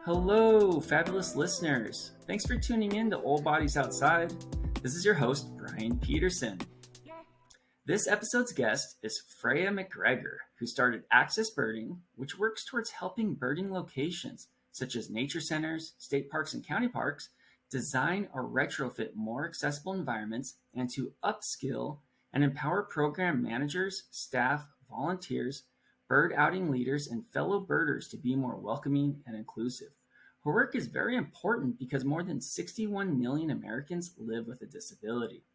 Hello, fabulous listeners. Thanks for tuning in to Old Bodies Outside. This is your host, Brian Peterson. This episode's guest is Freya McGregor, who started Access Birding, which works towards helping birding locations, such as nature centers, state parks, and county parks, design or retrofit more accessible environments and to upskill and empower program managers, staff, volunteers, bird outing leaders, and fellow birders to be more welcoming and inclusive. Her work is very important because more than 61 million Americans live with a disability.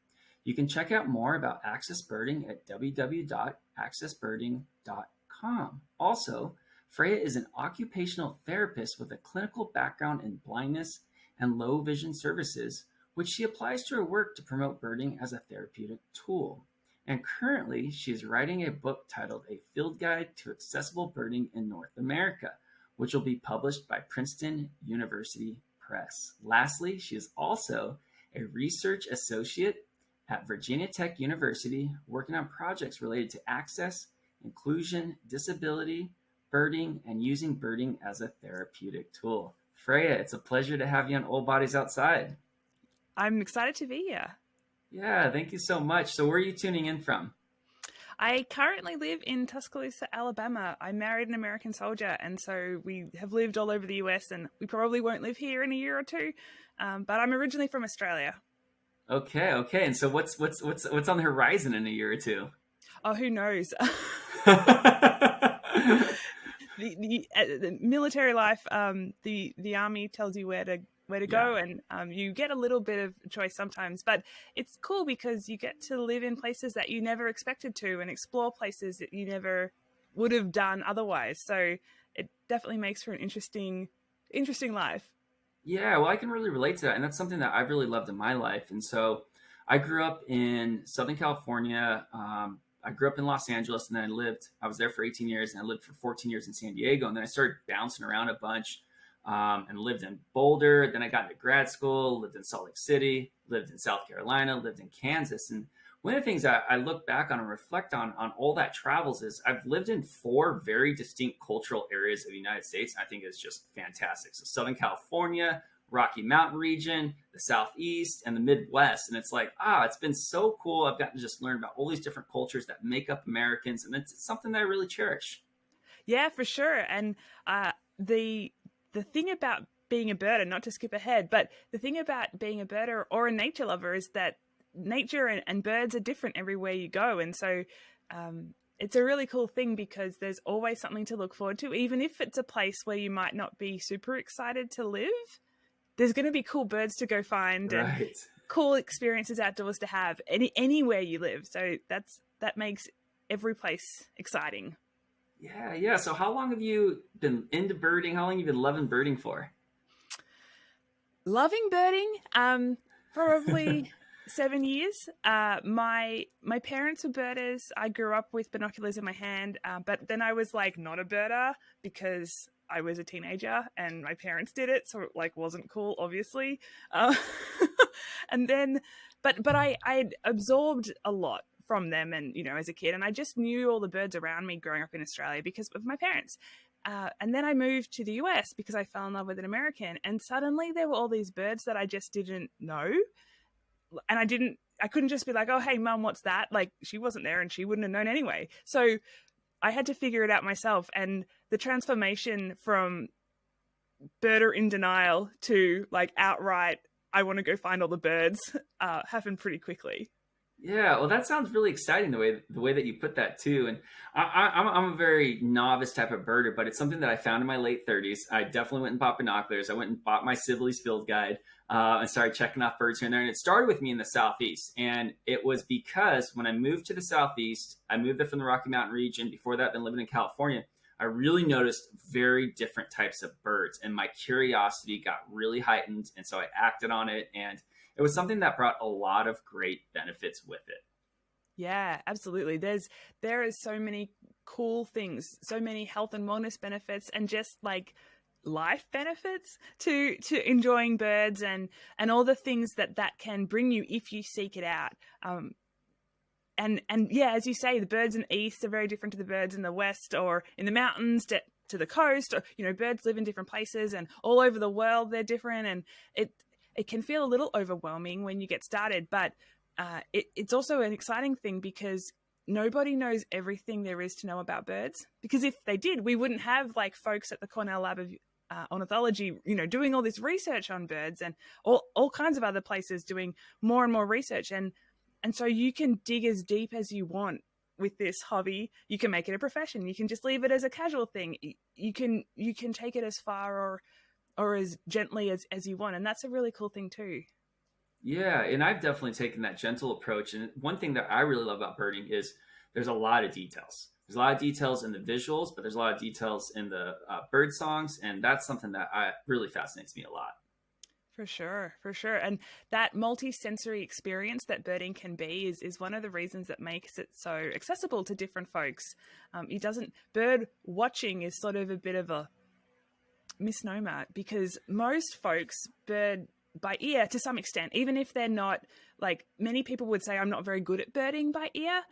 You can check out more about Access Birding at www.accessbirding.com. Also, Freya is an occupational therapist with a clinical background in blindness and low vision services, which she applies to her work to promote birding as a therapeutic tool. And currently, she is writing a book titled A Field Guide to Accessible Birding in North America, which will be published by Princeton University Press. Lastly, she is also a research associate at Virginia Tech University, working on projects related to access, inclusion, disability, birding, and using birding as a therapeutic tool. Freya, it's a pleasure to have you on Old Bodies Outside. I'm excited to be here. Yeah, thank you so much. So where are you tuning in from? I currently live in Tuscaloosa, Alabama. I married an American soldier, and so we have lived all over the US, and we probably won't live here in a year or two. But I'm originally from Australia. Okay. And so what's on the horizon in a year or two? Oh, who knows? The military life, the army tells you where to go, and you get a little bit of choice sometimes, but it's cool because you get to live in places that you never expected to and explore places that you never would have done otherwise. So it definitely makes for an interesting life. Yeah, well, I can really relate to that, and that's something that I've really loved in my life. And so I grew up in Southern California. I grew up in Los Angeles, and then I was there for 18 years, and I lived for 14 years in San Diego, and then I started bouncing around a bunch. And lived in Boulder. Then I got into grad school, lived in Salt Lake City, lived in South Carolina, lived in Kansas. And one of the things I look back on and reflect on all that travels is I've lived in 4 very distinct cultural areas of the United States. I think it's just fantastic. So Southern California, Rocky Mountain region, the Southeast, and the Midwest. And it's like, it's been so cool. I've gotten to just learn about all these different cultures that make up Americans. And it's something that I really cherish. Yeah, for sure. And the thing about being a birder, not to skip ahead, but the thing about being a birder or a nature lover is that nature and birds are different everywhere you go. And so it's a really cool thing because there's always something to look forward to. Even if it's a place where you might not be super excited to live, there's going to be cool birds to go find and cool experiences outdoors to have anywhere you live. So that makes every place exciting. Yeah. So how long have you been into birding? How long have you been loving birding for? Loving birding, probably 7 years. My parents were birders. I grew up with binoculars in my hand, but then I was like not a birder because I was a teenager and my parents did it, so it like wasn't cool, obviously. And then, but I absorbed a lot from them, and as a kid, and I just knew all the birds around me growing up in Australia because of my parents. And then I moved to the US because I fell in love with an American, and suddenly there were all these birds that I just didn't know, and I couldn't just be like, oh hey mum, what's that? Like, she wasn't there and she wouldn't have known anyway. So I had to figure it out myself, and the transformation from birder in denial to like outright I want to go find all the birds happened pretty quickly. Yeah, well, that sounds really exciting the way that you put that too. And I'm a very novice type of birder, but it's something that I found in my late 30s. I definitely went and bought binoculars. I went and bought my Sibley's Field Guide and started checking off birds here and there. And it started with me in the Southeast. And it was because when I moved to the Southeast, I moved there from the Rocky Mountain region. Before that, I've been living in California. I really noticed very different types of birds, and my curiosity got really heightened. And so I acted on it, and it was something that brought a lot of great benefits with it. Yeah, absolutely. There is so many cool things, so many health and wellness benefits, and just like life benefits to enjoying birds and all the things that can bring you if you seek it out. And yeah, as you say, the birds in the east are very different to the birds in the west or in the mountains. to the coast, or, birds live in different places and all over the world they're different, and it can feel a little overwhelming when you get started, but it's also an exciting thing because nobody knows everything there is to know about birds, because if they did, we wouldn't have like folks at the Cornell Lab of Ornithology, doing all this research on birds, and all kinds of other places doing more and more research. And so you can dig as deep as you want with this hobby. You can make it a profession. You can just leave it as a casual thing. You can take it as far or as gently as you want. And that's a really cool thing too. Yeah, and I've definitely taken that gentle approach. And one thing that I really love about birding is there's a lot of details. There's a lot of details in the visuals, but there's a lot of details in the bird songs, and that's something that really fascinates me a lot. For sure. And that multi-sensory experience that birding can be is one of the reasons that makes it so accessible to different folks. Bird watching is sort of a bit of a misnomer, because most folks bird by ear to some extent, even if they're not, like, many people would say I'm not very good at birding by ear.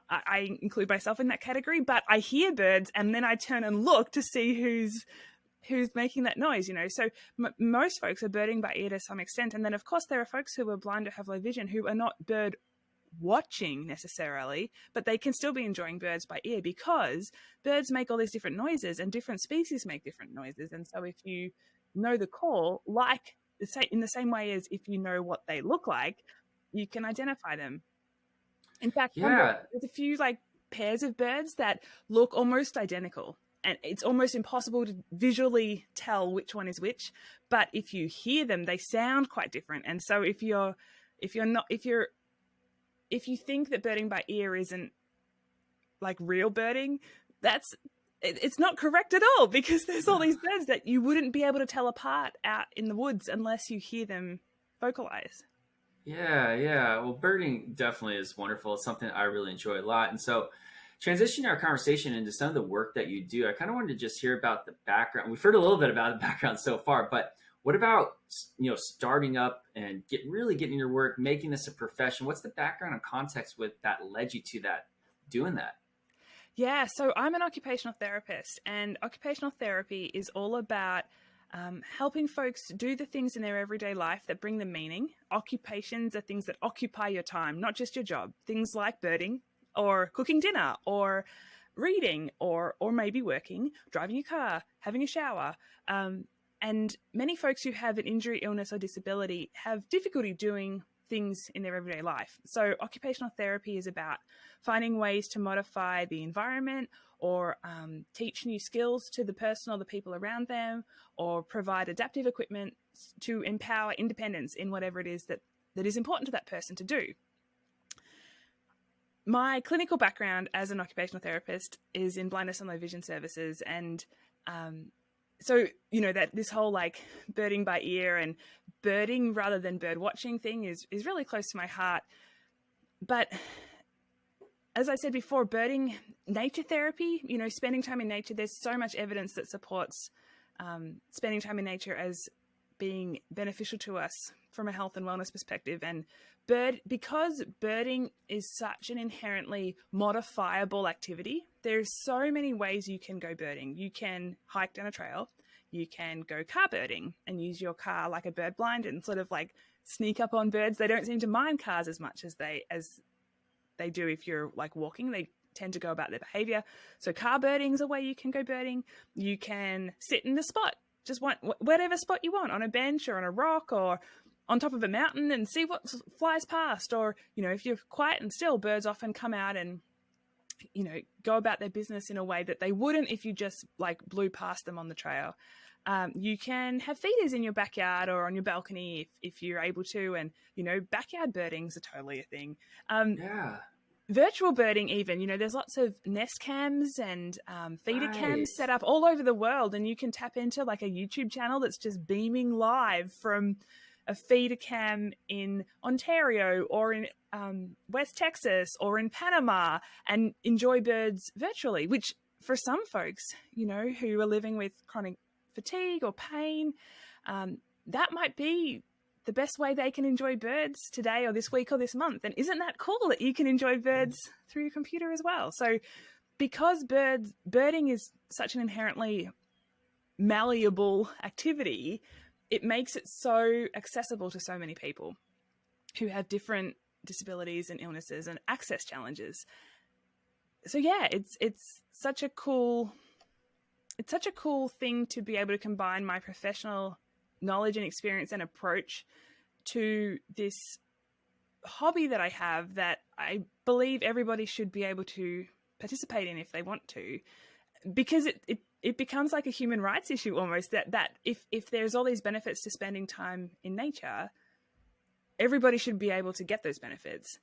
I include myself in that category, but I hear birds and then I turn and look to see who's making that noise, So most folks are birding by ear to some extent. And then, of course, there are folks who are blind or have low vision who are not bird watching necessarily, but they can still be enjoying birds by ear, because birds make all these different noises and different species make different noises. And so if you know the call, like in the same way as if you know what they look like, you can identify them. In fact, Yeah, there's a few like pairs of birds that look almost identical, and it's almost impossible to visually tell which one is which. But if you hear them, they sound quite different. And so if you think that birding by ear isn't like real birding, it's not correct at all, because there's all these birds that you wouldn't be able to tell apart out in the woods unless you hear them vocalize. yeah. Well, birding definitely is wonderful. It's something I really enjoy a lot. And so, transitioning our conversation into some of the work that you do, I kind of wanted to just hear about the background. We've heard a little bit about the background so far, but what about, starting up and getting your work, making this a profession? What's the background and context that led you to doing that? Yeah, so I'm an occupational therapist, and occupational therapy is all about helping folks do the things in their everyday life that bring them meaning. Occupations are things that occupy your time, not just your job. Things like birding, or cooking dinner, or reading, or maybe working, driving your car, having a shower. And many folks who have an injury, illness, or disability have difficulty doing things in their everyday life. So occupational therapy is about finding ways to modify the environment, or teach new skills to the person or the people around them, or provide adaptive equipment to empower independence in whatever it is that is important to that person to do. My clinical background as an occupational therapist is in blindness and low vision services. And so, that this whole like birding by ear and birding rather than bird watching thing is really close to my heart. But as I said before, birding, nature therapy, spending time in nature, there's so much evidence that supports spending time in nature as being beneficial to us from a health and wellness perspective. And because birding is such an inherently modifiable activity, there's so many ways you can go birding. You can hike down a trail, you can go car birding and use your car like a bird blind and sort of like sneak up on birds. They don't seem to mind cars as much as they do if you're like walking. They tend to go about their behavior. So car birding is a way you can go birding. You can sit in the spot, just whatever spot you want, on a bench or on a rock or on top of a mountain, and see what flies past. Or, if you're quiet and still, birds often come out and, go about their business in a way that they wouldn't if you just like blew past them on the trail. You can have feeders in your backyard or on your balcony if you're able to. And, backyard birdings are totally a thing. Yeah. Virtual birding even, there's lots of nest cams and feeder Right. cams set up all over the world, and you can tap into like a YouTube channel that's just beaming live from a feeder cam in Ontario or in West Texas or in Panama, and enjoy birds virtually, which for some folks, who are living with chronic fatigue or pain, that might be the best way they can enjoy birds today or this week or this month. And isn't that cool that you can enjoy birds through your computer as well? So because birding is such an inherently malleable activity, it makes it so accessible to so many people who have different disabilities and illnesses and access challenges. So yeah, it's such a cool thing to be able to combine my professional knowledge and experience and approach to this hobby that I have, that I believe everybody should be able to participate in if they want to, because it becomes like a human rights issue almost, that if there's all these benefits to spending time in nature, everybody should be able to get those benefits,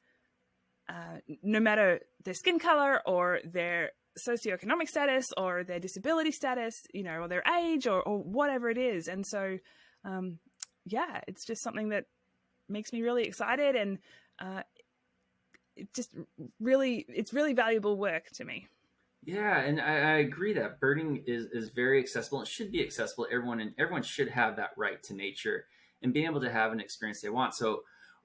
no matter their skin color or their socioeconomic status or their disability status, or their age or whatever it is. And so, yeah, it's just something that makes me really excited, and it's really valuable work to me. Yeah, and I agree that birding is very accessible. It should be accessible to everyone, and everyone should have that right to nature and being able to have an experience they want. So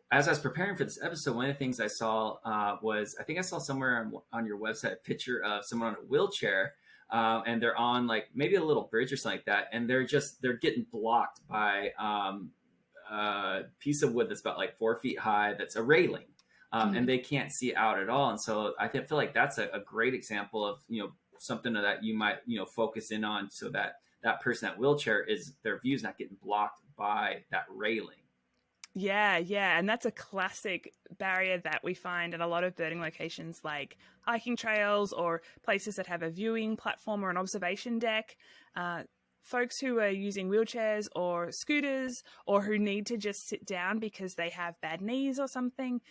as I was preparing for this episode, one of the things I saw was, I think I saw somewhere on your website a picture of someone on a wheelchair, and they're on like maybe a little bridge or something like that, and they're getting blocked by a piece of wood that's about like 4 feet high, that's a railing. And they can't see out at all. And so I feel like that's a great example of, something that you might, focus in on, so that that person at wheelchair their view's not getting blocked by that railing. Yeah. And that's a classic barrier that we find at a lot of birding locations, like hiking trails or places that have a viewing platform or an observation deck. Folks who are using wheelchairs or scooters, or who need to just sit down because they have bad knees or something,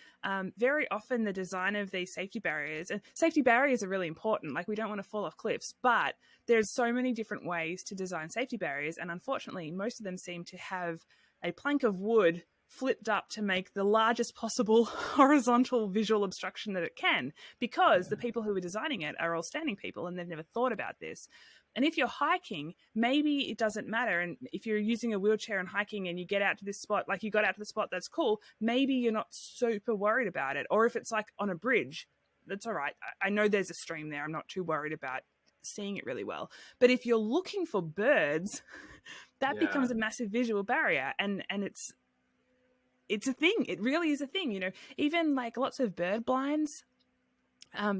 very often the design of these safety barriers, and safety barriers are really important, like we don't want to fall off cliffs, but there's so many different ways to design safety barriers, and unfortunately most of them seem to have a plank of wood flipped up to make the largest possible horizontal visual obstruction that it can, because the people who are designing it are all standing people and they've never thought about this. And if you're hiking, maybe it doesn't matter. And if you're using a wheelchair and hiking and you get out to this spot, like you got out to the spot, that's cool. Maybe you're not super worried about it. Or if it's like on a bridge, that's all right. I know there's a stream there. I'm not too worried about seeing it really well. But if you're looking for birds, that becomes a massive visual barrier. And it's a thing. It really is a thing. Even like lots of bird blinds,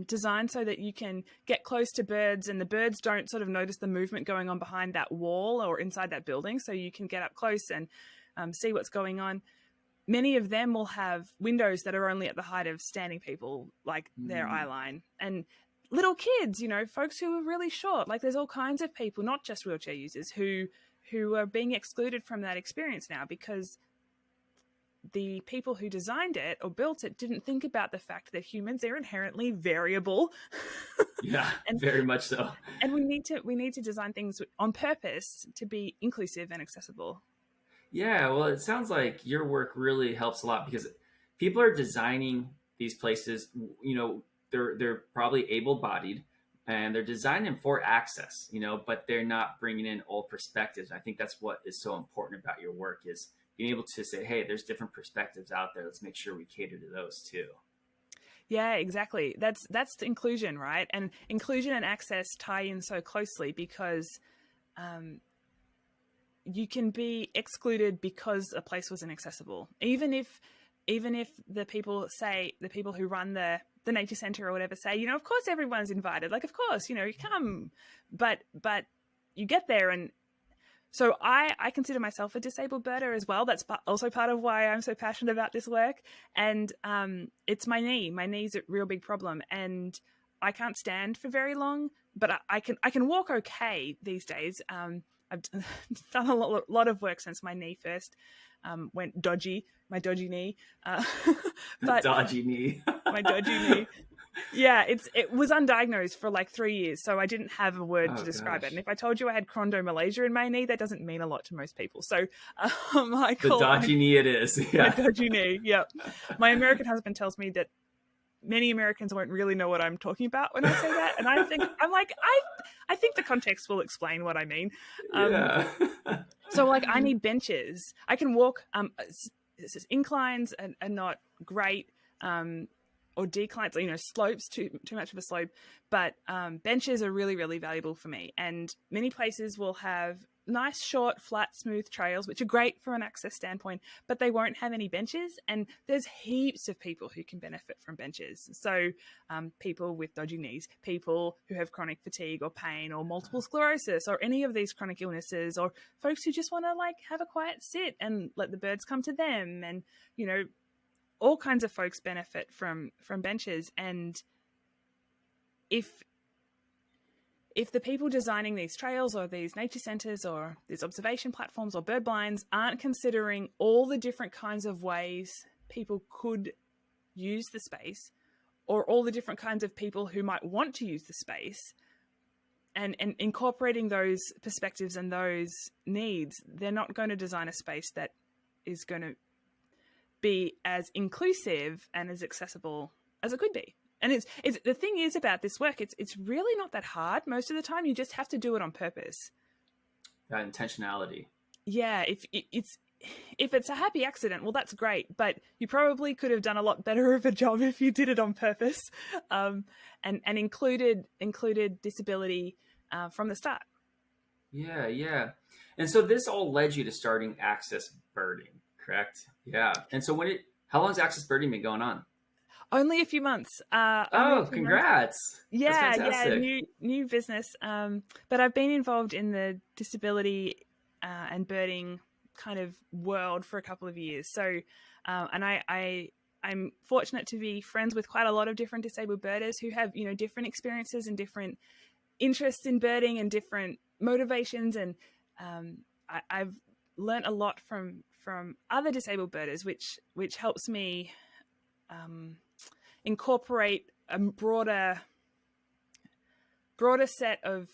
designed so that you can get close to birds and the birds don't sort of notice the movement going on behind that wall or inside that building, so you can get up close and see what's going on. Many of them will have windows that are only at the height of standing people, like their eye line. And little kids, folks who are really short, like there's all kinds of people, not just wheelchair users, who are being excluded from that experience now, because the people who designed it or built it didn't think about the fact that humans are inherently variable. Yeah, and very much so. And we need to design things on purpose to be inclusive and accessible. Yeah, well, it sounds like your work really helps a lot, because people are designing these places, they're probably able-bodied and they're designing for access, but they're not bringing in all perspectives. I think that's what is so important about your work, is being able to say, hey, there's different perspectives out there. Let's make sure we cater to those too. Yeah, exactly. That's inclusion, right? And inclusion and access tie in so closely, because you can be excluded because a place wasn't accessible. Even if the people who run the nature center or whatever say, of course everyone's invited. Like, of course, you come, but you get there. And so I consider myself a disabled birder as well. That's also part of why I'm so passionate about this work. And it's my knee. My knee's a real big problem, and I can't stand for very long, but I can walk okay these days. I've done a lot of work since my knee first went dodgy, my dodgy knee. But dodgy knee. My dodgy knee. Yeah, it was undiagnosed for like 3 years, so I didn't have a word to describe it. And if I told you I had chondromalacia in my knee, that doesn't mean a lot to most people. So I call the dodgy knee it is. Yeah. My dodgy knee, yep. My American husband tells me that many Americans won't really know what I'm talking about when I say that, and I think I think the context will explain what I mean. Yeah. So like I need benches. I can walk. Inclines are not great. or declines, slopes, too much of a slope. But benches are really, really valuable for me. And many places will have nice, short, flat, smooth trails, which are great for an access standpoint, but they won't have any benches. And there's heaps of people who can benefit from benches. So people with dodgy knees, people who have chronic fatigue or pain or multiple sclerosis or any of these chronic illnesses, or folks who just want to like have a quiet sit and let the birds come to them. And, all kinds of folks benefit from benches. And if the people designing these trails or these nature centers or these observation platforms or bird blinds aren't considering all the different kinds of ways people could use the space, or all the different kinds of people who might want to use the space, and incorporating those perspectives and those needs, they're not going to design a space that is going to be as inclusive and as accessible as it could be. And it's the thing is about this work, it's really not that hard. Most of the time, you just have to do it on purpose. That intentionality. Yeah, if it's a happy accident, well, that's great. But you probably could have done a lot better of a job if you did it on purpose, and included disability from the start. Yeah. And so this all led you to starting Access Birding, correct? Yeah. And so how long has Access Birding been going on? Only a few months. Congrats. Yeah, new business. But I've been involved in the disability and birding kind of world for a couple of years. So, and I'm fortunate to be friends with quite a lot of different disabled birders who have, different experiences and different interests in birding and different motivations. And I've learned a lot from other disabled birders, which helps me incorporate a broader set of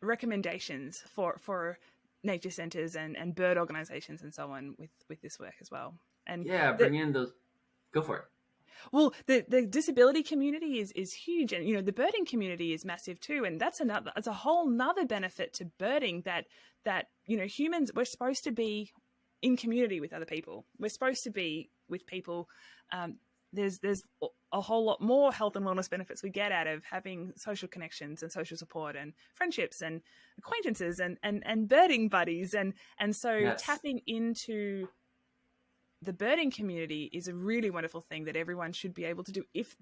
recommendations for nature centers and bird organizations and so on with this work as well. And bring in those. Go for it. Well, the disability community is huge, and the birding community is massive too, and that's a whole nother benefit to birding that humans, we're supposed to be in community with other people. We're supposed to be with people. There's a whole lot more health and wellness benefits we get out of having social connections and social support and friendships and acquaintances and birding buddies, and so yes. Tapping into the birding community is a really wonderful thing that everyone should be able to do if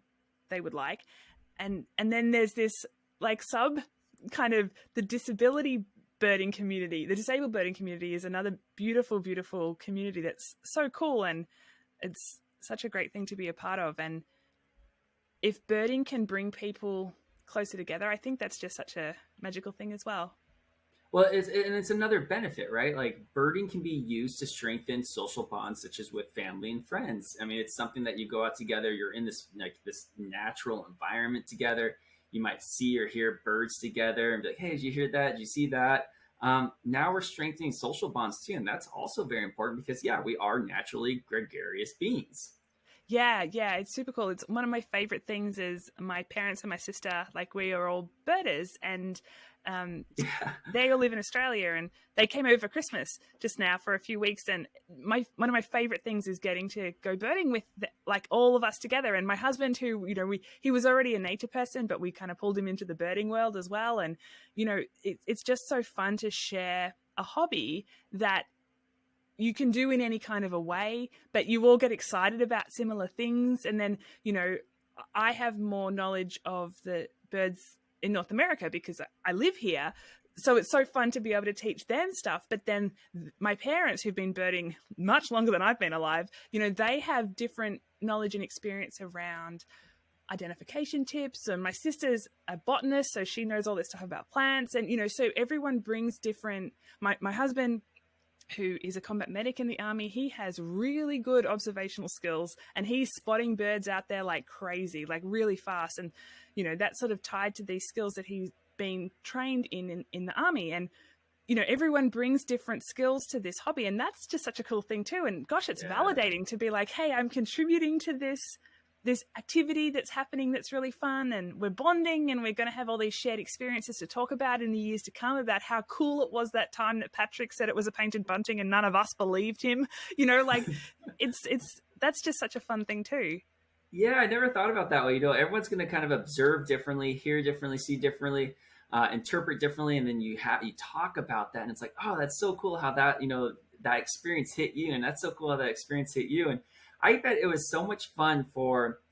they would like. And then there's this like sub kind of the disability birding community. The disabled birding community is another beautiful, beautiful community that's so cool, and it's such a great thing to be a part of. And if birding can bring people closer together, I think that's just such a magical thing as well. Well, it's another benefit, right? Like birding can be used to strengthen social bonds, such as with family and friends. I mean, it's something that you go out together. You're in this natural environment together. You might see or hear birds together and be like, "Hey, did you hear that? Did you see that?" Now we're strengthening social bonds too, and that's also very important because we are naturally gregarious beings. Yeah, it's super cool. It's one of my favorite things is my parents and my sister, like we are all birders, and they all live in Australia, and they came over for Christmas just now for a few weeks. And one of my favorite things is getting to go birding with like all of us together. And my husband, who he was already a nature person, but we kind of pulled him into the birding world as well. And it's just so fun to share a hobby that you can do in any kind of a way, but you all get excited about similar things. And then I have more knowledge of the birds in North America because I live here. So it's so fun to be able to teach them stuff. But then my parents, who've been birding much longer than I've been alive, they have different knowledge and experience around identification tips. And my sister's a botanist, so she knows all this stuff about plants. And, so everyone brings different, my husband, who is a combat medic in the army, he has really good observational skills, and he's spotting birds out there like crazy, like really fast. And, that's sort of tied to these skills that he's been trained in the army. And, everyone brings different skills to this hobby, and that's just such a cool thing too. And gosh, it's validating to be like, hey, I'm contributing to this activity that's happening that's really fun, and we're bonding, and we're going to have all these shared experiences to talk about in the years to come about how cool it was that time that Patrick said it was a painted bunting and none of us believed him. Like it's that's just such a fun thing too. Yeah, I never thought about that way. Everyone's going to kind of observe differently, hear differently, see differently, interpret differently, and then you talk about that, and it's like, oh, that's so cool how that that experience hit you, and that's so cool how that experience hit you. And I bet it was so much fun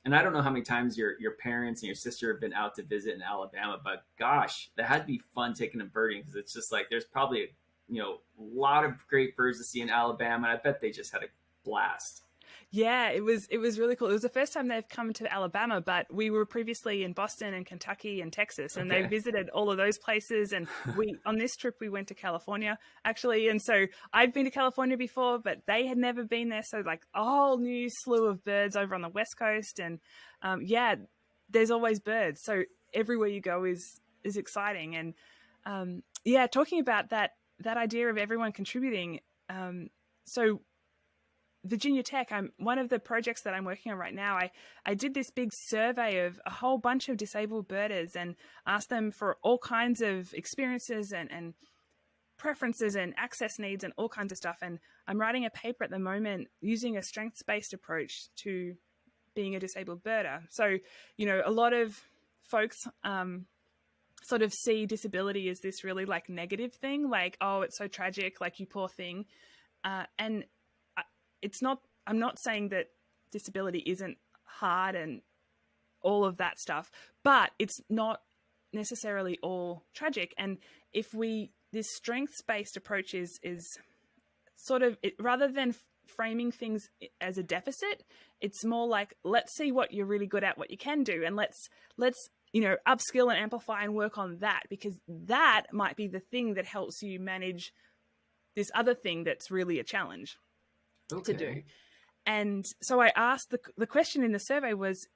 and I don't know how many times your parents and your sister have been out to visit in Alabama, but gosh, that had to be fun taking them birding, because it's just like there's probably a lot of great birds to see in Alabama, and I bet they just had a blast. Yeah, it was really cool. It was the first time they've come to Alabama, but we were previously in Boston and Kentucky and Texas, and they Okay. visited all of those places. And we on this trip we went to California actually, and so I'd been to California before, but they had never been there. So like a whole new slew of birds over on the West Coast, and yeah, there's always birds. So everywhere you go is exciting. And yeah, talking about that idea of everyone contributing. So Virginia Tech, one of the projects that I'm working on right now. I did this big survey of a whole bunch of disabled birders and asked them for all kinds of experiences and preferences and access needs and all kinds of stuff. And I'm writing a paper at the moment using a strengths-based approach to being a disabled birder. So, a lot of folks sort of see disability as this really like negative thing, like, oh, it's so tragic, like you poor thing. And it's not, I'm not saying that disability isn't hard and all of that stuff, but it's not necessarily all tragic. And this strengths-based approach is sort of, rather than framing things as a deficit, it's more like, let's see what you're really good at, what you can do. And let's upskill and amplify and work on that, because that might be the thing that helps you manage this other thing that's really a challenge to do. Okay. And so I asked the question in the survey was,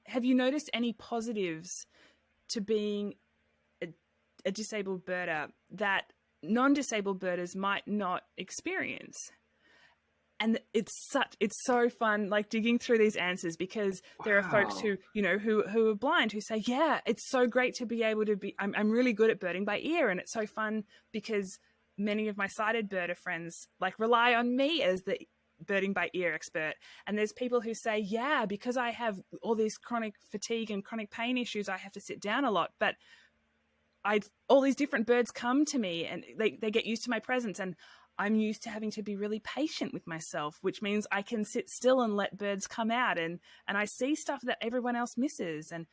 have you noticed any positives to being a disabled birder that non-disabled birders might not experience? And it's so fun, like digging through these answers, because there are folks Wow. who are blind who say, yeah, it's so great to be able to be, I'm really good at birding by ear. And it's so fun because many of my sighted birder friends like rely on me as the birding by ear expert. And there's people who say, yeah, because I have all these chronic fatigue and chronic pain issues, I have to sit down a lot, but all these different birds come to me and they get used to my presence, and I'm used to having to be really patient with myself, which means I can sit still and let birds come out, and I see stuff that everyone else misses. And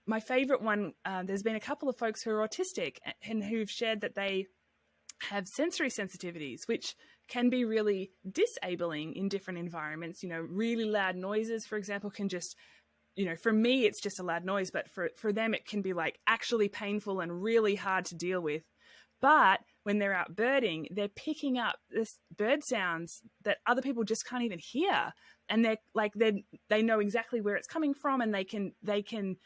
my favorite one, there's been a couple of folks who are autistic and who've shared that they have sensory sensitivities, which can be really disabling in different environments. Really loud noises, for example, can just, for me, it's just a loud noise, but for them, it can be like actually painful and really hard to deal with. But when they're out birding, they're picking up this bird sounds that other people just can't even hear. And they know exactly where it's coming from, and they can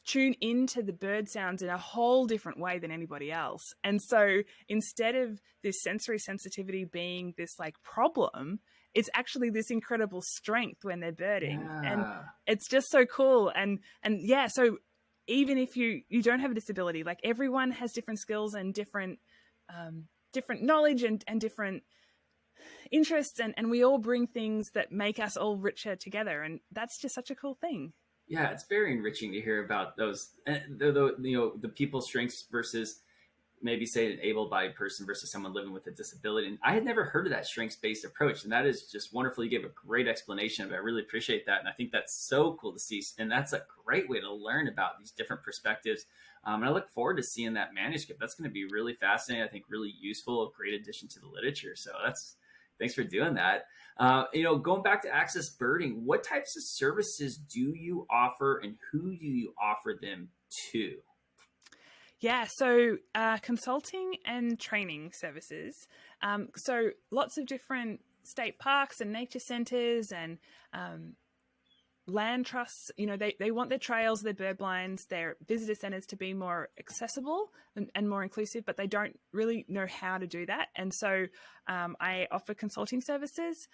tune into the bird sounds in a whole different way than anybody else. And so instead of this sensory sensitivity being this like problem, it's actually this incredible strength when they're birding. And Yeah. it's just so cool. And yeah, so even if you don't have a disability, like everyone has different skills and different knowledge and different interests, and we all bring things that make us all richer together. And that's just such a cool thing. Yeah, it's very enriching to hear about those, the people's strengths versus maybe say an able-bodied person versus someone living with a disability. And I had never heard of that strengths-based approach, and that is just wonderful. You gave a great explanation of it. I really appreciate that, and I think that's so cool to see. And that's a great way to learn about these different perspectives. And I look forward to seeing that manuscript. That's going to be really fascinating. I think really useful, a great addition to the literature. So thanks for doing that. Going back to Access Birding, what types of services do you offer, and who do you offer them to? Yeah, so consulting and training services. So lots of different state parks and nature centres and land trusts. They want their trails, their bird blinds, their visitor centres to be more accessible and more inclusive, but they don't really know how to do that. And so I offer consulting services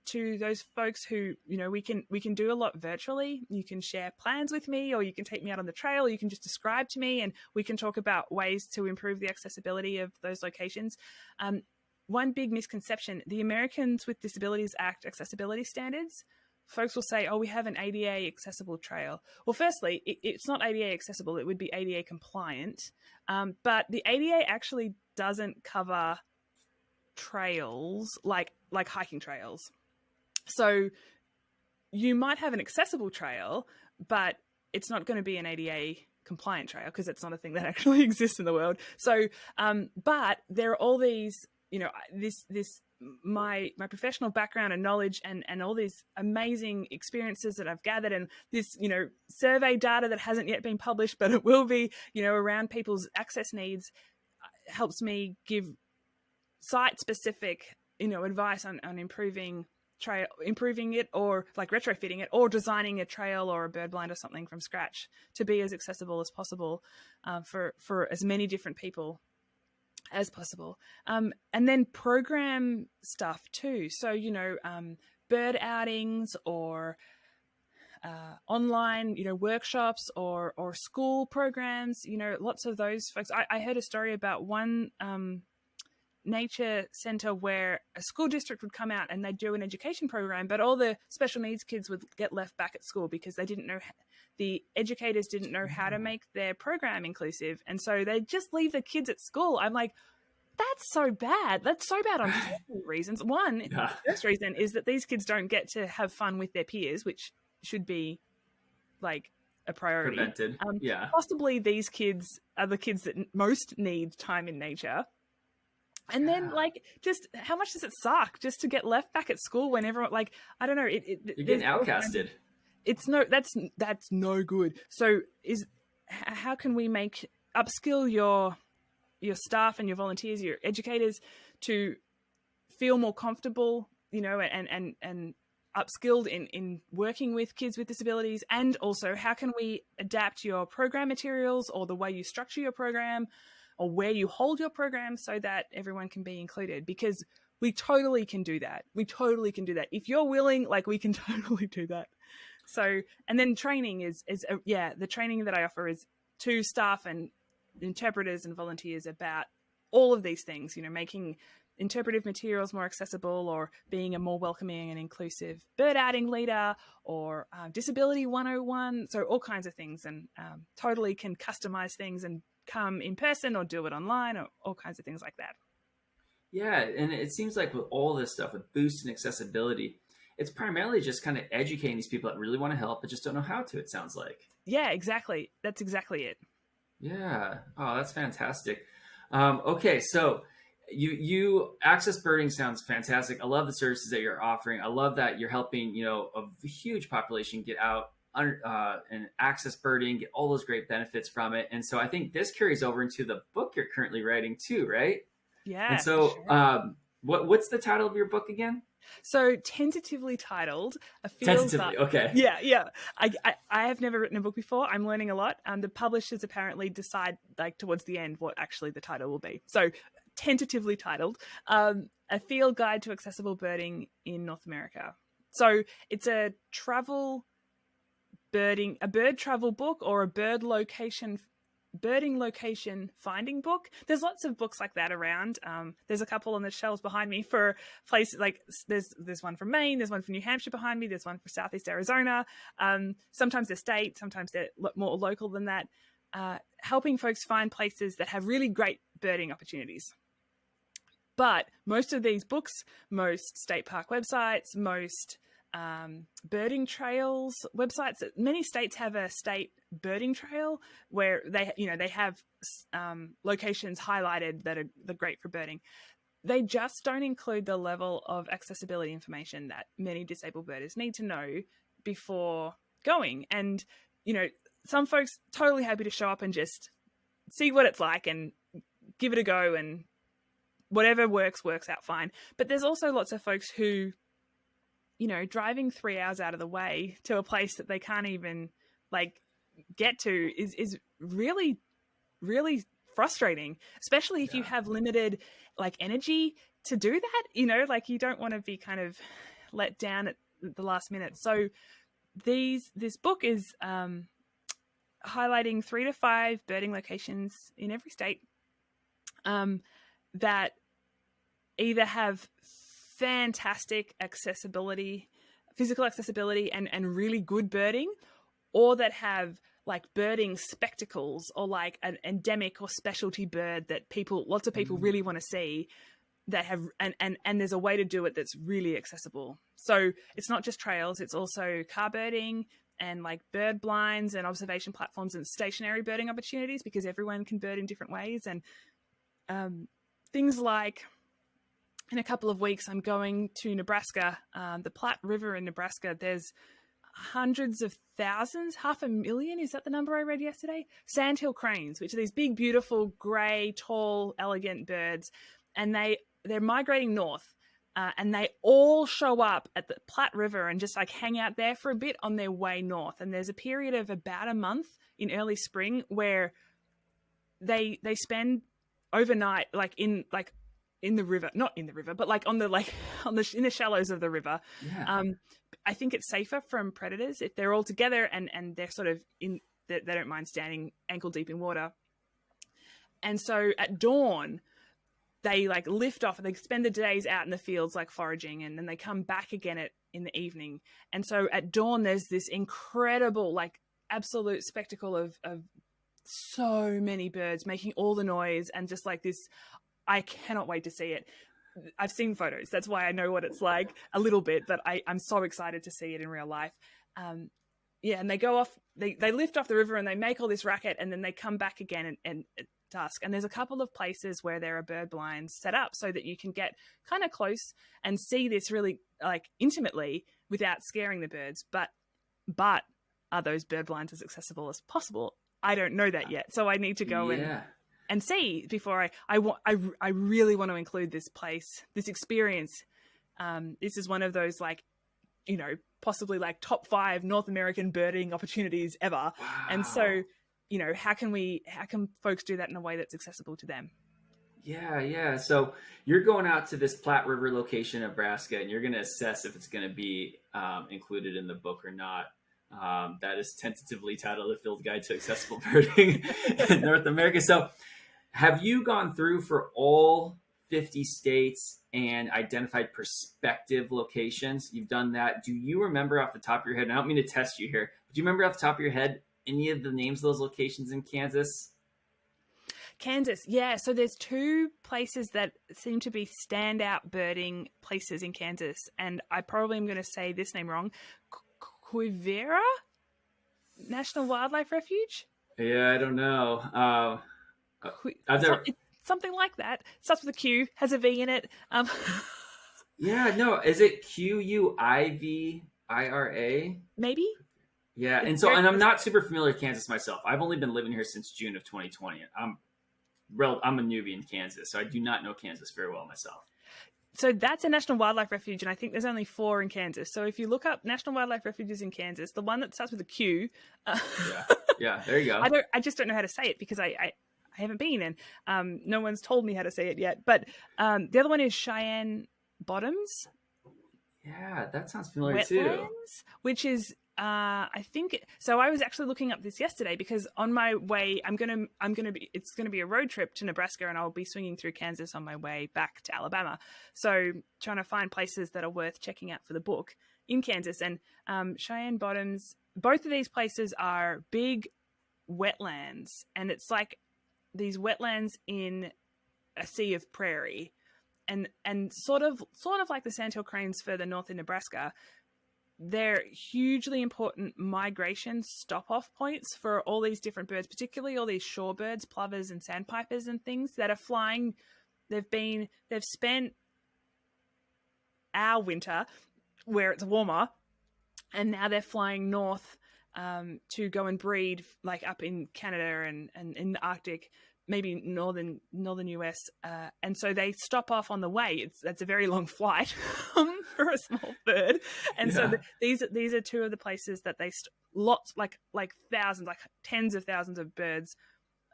to those folks who, we can do a lot virtually. You can share plans with me, or you can take me out on the trail, or you can just describe to me, and we can talk about ways to improve the accessibility of those locations. one big misconception, the Americans with Disabilities Act accessibility standards, folks will say, oh, we have an ADA accessible trail. Well, firstly, it's not ADA accessible. It would be ADA compliant. But the ADA actually doesn't cover trails like hiking trails. So you might have an accessible trail, but it's not going to be an ADA compliant trail because it's not a thing that actually exists in the world. So, but there are all these, my professional background and knowledge and all these amazing experiences that I've gathered, and this, survey data that hasn't yet been published, but it will be, around people's access needs, helps me give site-specific, advice on improving it, or like retrofitting it, or designing a trail or a bird blind or something from scratch to be as accessible as possible for as many different people as possible. And then program stuff too. So, bird outings or online, workshops or school programs, lots of those folks. I heard a story about one nature center where a school district would come out and they'd do an education program, but all the special needs kids would get left back at school because they didn't know, the educators didn't know how to make their program inclusive. And so they just leave the kids at school. I'm like, that's so bad. That's so bad on two reasons. One, the first reason is that these kids don't get to have fun with their peers, which should be like a priority. Prevented. Possibly these kids are the kids that most need time in nature. And then, just how much does it suck just to get left back at school when everyone, I don't know. You're getting outcasted. That's no good. So how can we upskill your staff and your volunteers, your educators, to feel more comfortable, and upskilled in working with kids with disabilities? And also, how can we adapt your program materials or the way you structure your program or where you hold your program so that everyone can be included? Because we totally can do that. If you're willing, we can totally do that. So, and then training the training that I offer is to staff and interpreters and volunteers about all of these things, making interpretive materials more accessible, or being a more welcoming and inclusive bird outing leader, or disability 101. So all kinds of things, and totally can customize things and come in person or do it online, or all kinds of things like that. Yeah, and it seems like with all this stuff, with boost and accessibility, it's primarily just kind of educating these people that really want to help but just don't know how to, it sounds like. Yeah, exactly. That's exactly it. Yeah. Oh, that's fantastic. Okay, so you access birding sounds fantastic. I love the services that you're offering. I love that you're helping, a huge population get out and access birding, get all those great benefits from it. And so I think this carries over into the book you're currently writing too, right? Yeah. And so sure. What's the title of your book again? So tentatively titled A Field Tentatively, okay. Yeah. I have never written a book before. I'm learning a lot. The publishers apparently decide towards the end what actually the title will be. So tentatively titled A Field Guide to Accessible Birding in North America. So it's a bird travel book, or a birding location finding book. There's lots of books like that around. There's a couple on the shelves behind me for places there's one from Maine, there's one from New Hampshire behind me, there's one for Southeast Arizona. Sometimes they're state, sometimes they're more local than that, helping folks find places that have really great birding opportunities. But most of these books, most state park websites, most birding trails websites, many states have a state birding trail where they have locations highlighted that are great for birding. They just don't include the level of accessibility information that many disabled birders need to know before going. And some folks totally happy to show up and just see what it's like and give it a go, and whatever works out fine. But there's also lots of folks who, driving 3 hours out of the way to a place that they can't even get to is really, really frustrating, especially if you have limited energy to do that. You don't want to be kind of let down at the last minute. So this book is highlighting 3 to 5 birding locations in every state that either have fantastic accessibility, physical accessibility, and really good birding, or that have like birding spectacles or like an endemic or specialty bird that lots of people really want to see, that have, and there's a way to do it that's really accessible. So it's not just trails, it's also car birding and like bird blinds and observation platforms and stationary birding opportunities, because everyone can bird in different ways. And things like, in a couple of weeks, I'm going to Nebraska, the Platte River in Nebraska. There's hundreds of thousands, 500,000, is that the number I read yesterday? Sandhill cranes, which are these big, beautiful, grey, tall, elegant birds. And they're migrating north. And they all show up at the Platte River and just like hang out there for a bit on their way north. And there's a period of about a month in early spring where they spend overnight in the river, not in the river, but like in the shallows of the river. Yeah. I think it's safer from predators if they're all together and they're sort of they don't mind standing ankle deep in water. And so at dawn, they like lift off and they spend the days out in the fields like foraging, and then they come back again in the evening. And so at dawn, there's this incredible, like absolute spectacle of so many birds making all the noise, and just like this, I cannot wait to see it. I've seen photos. That's why I know what it's like a little bit, but I'm so excited to see it in real life. Yeah, and they go off, they lift off the river and they make all this racket, and then they come back again and at dusk. And there's a couple of places where there are bird blinds set up so that you can get kind of close and see this really like intimately without scaring the birds. But are those bird blinds as accessible as possible? I don't know that yet. So I need to go and see before I really want to include this place, this experience. This is one of those like, you know, possibly like top 5 North American birding opportunities ever. Wow. And so, you know, how can folks do that in a way that's accessible to them? Yeah. So you're going out to this Platte River location in Nebraska, and you're going to assess if it's going to be included in the book or not. That is tentatively titled "The Field Guide to Accessible Birding in North America." So have you gone through for all 50 states and identified prospective locations? You've done that. Do you remember off the top of your head, and I don't mean to test you here, but do you remember off the top of your head any of the names of those locations in Kansas? Kansas, yeah. So there's 2 places that seem to be standout birding places in Kansas, and I probably am going to say this name wrong. Quivira National Wildlife Refuge? Yeah, I don't know. Something like that. Starts with a Q, has a V in it. Yeah, no. Is it Quivira? Maybe. Yeah, and I'm not super familiar with Kansas myself. I've only been living here since June of 2020. I'm a newbie in Kansas, so I do not know Kansas very well myself. So that's a National Wildlife Refuge, and I think there's only 4 in Kansas. So if you look up National Wildlife Refuges in Kansas, the one that starts with a Q. Yeah, there you go. I just don't know how to say it because I haven't been, and no one's told me how to say it yet. But the other one is Cheyenne Bottoms. Yeah, that sounds familiar Wetlands, too. Which is I think so. I was actually looking up this yesterday because on my way, it's gonna be a road trip to Nebraska, and I'll be swinging through Kansas on my way back to Alabama. So trying to find places that are worth checking out for the book in Kansas. And Cheyenne Bottoms, both of these places are big wetlands, and it's like these wetlands in a sea of prairie, and sort of like the sandhill cranes further north in Nebraska. They're hugely important migration stop-off points for all these different birds, particularly all these shorebirds, plovers and sandpipers and things that are flying. They've spent our winter where it's warmer, and now they're flying north to go and breed, like up in Canada and in the Arctic, maybe northern US, and so they stop off on the way. That's a very long flight for a small bird, and so these are 2 of the places that they like thousands, like tens of thousands of birds,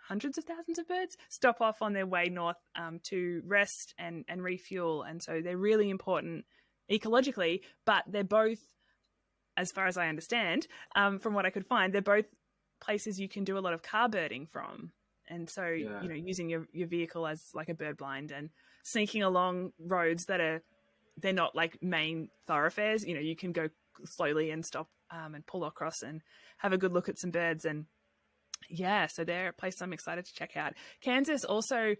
hundreds of thousands of birds stop off on their way north to rest and refuel, and so they're really important ecologically. But they're both, as far as I understand, from what I could find, they're both places you can do a lot of car birding from. And so, Yeah. using your vehicle as like a bird blind and sneaking along roads they're not like main thoroughfares. You can go slowly and stop and pull across and have a good look at some birds. And yeah, so they're a place I'm excited to check out. Kansas also,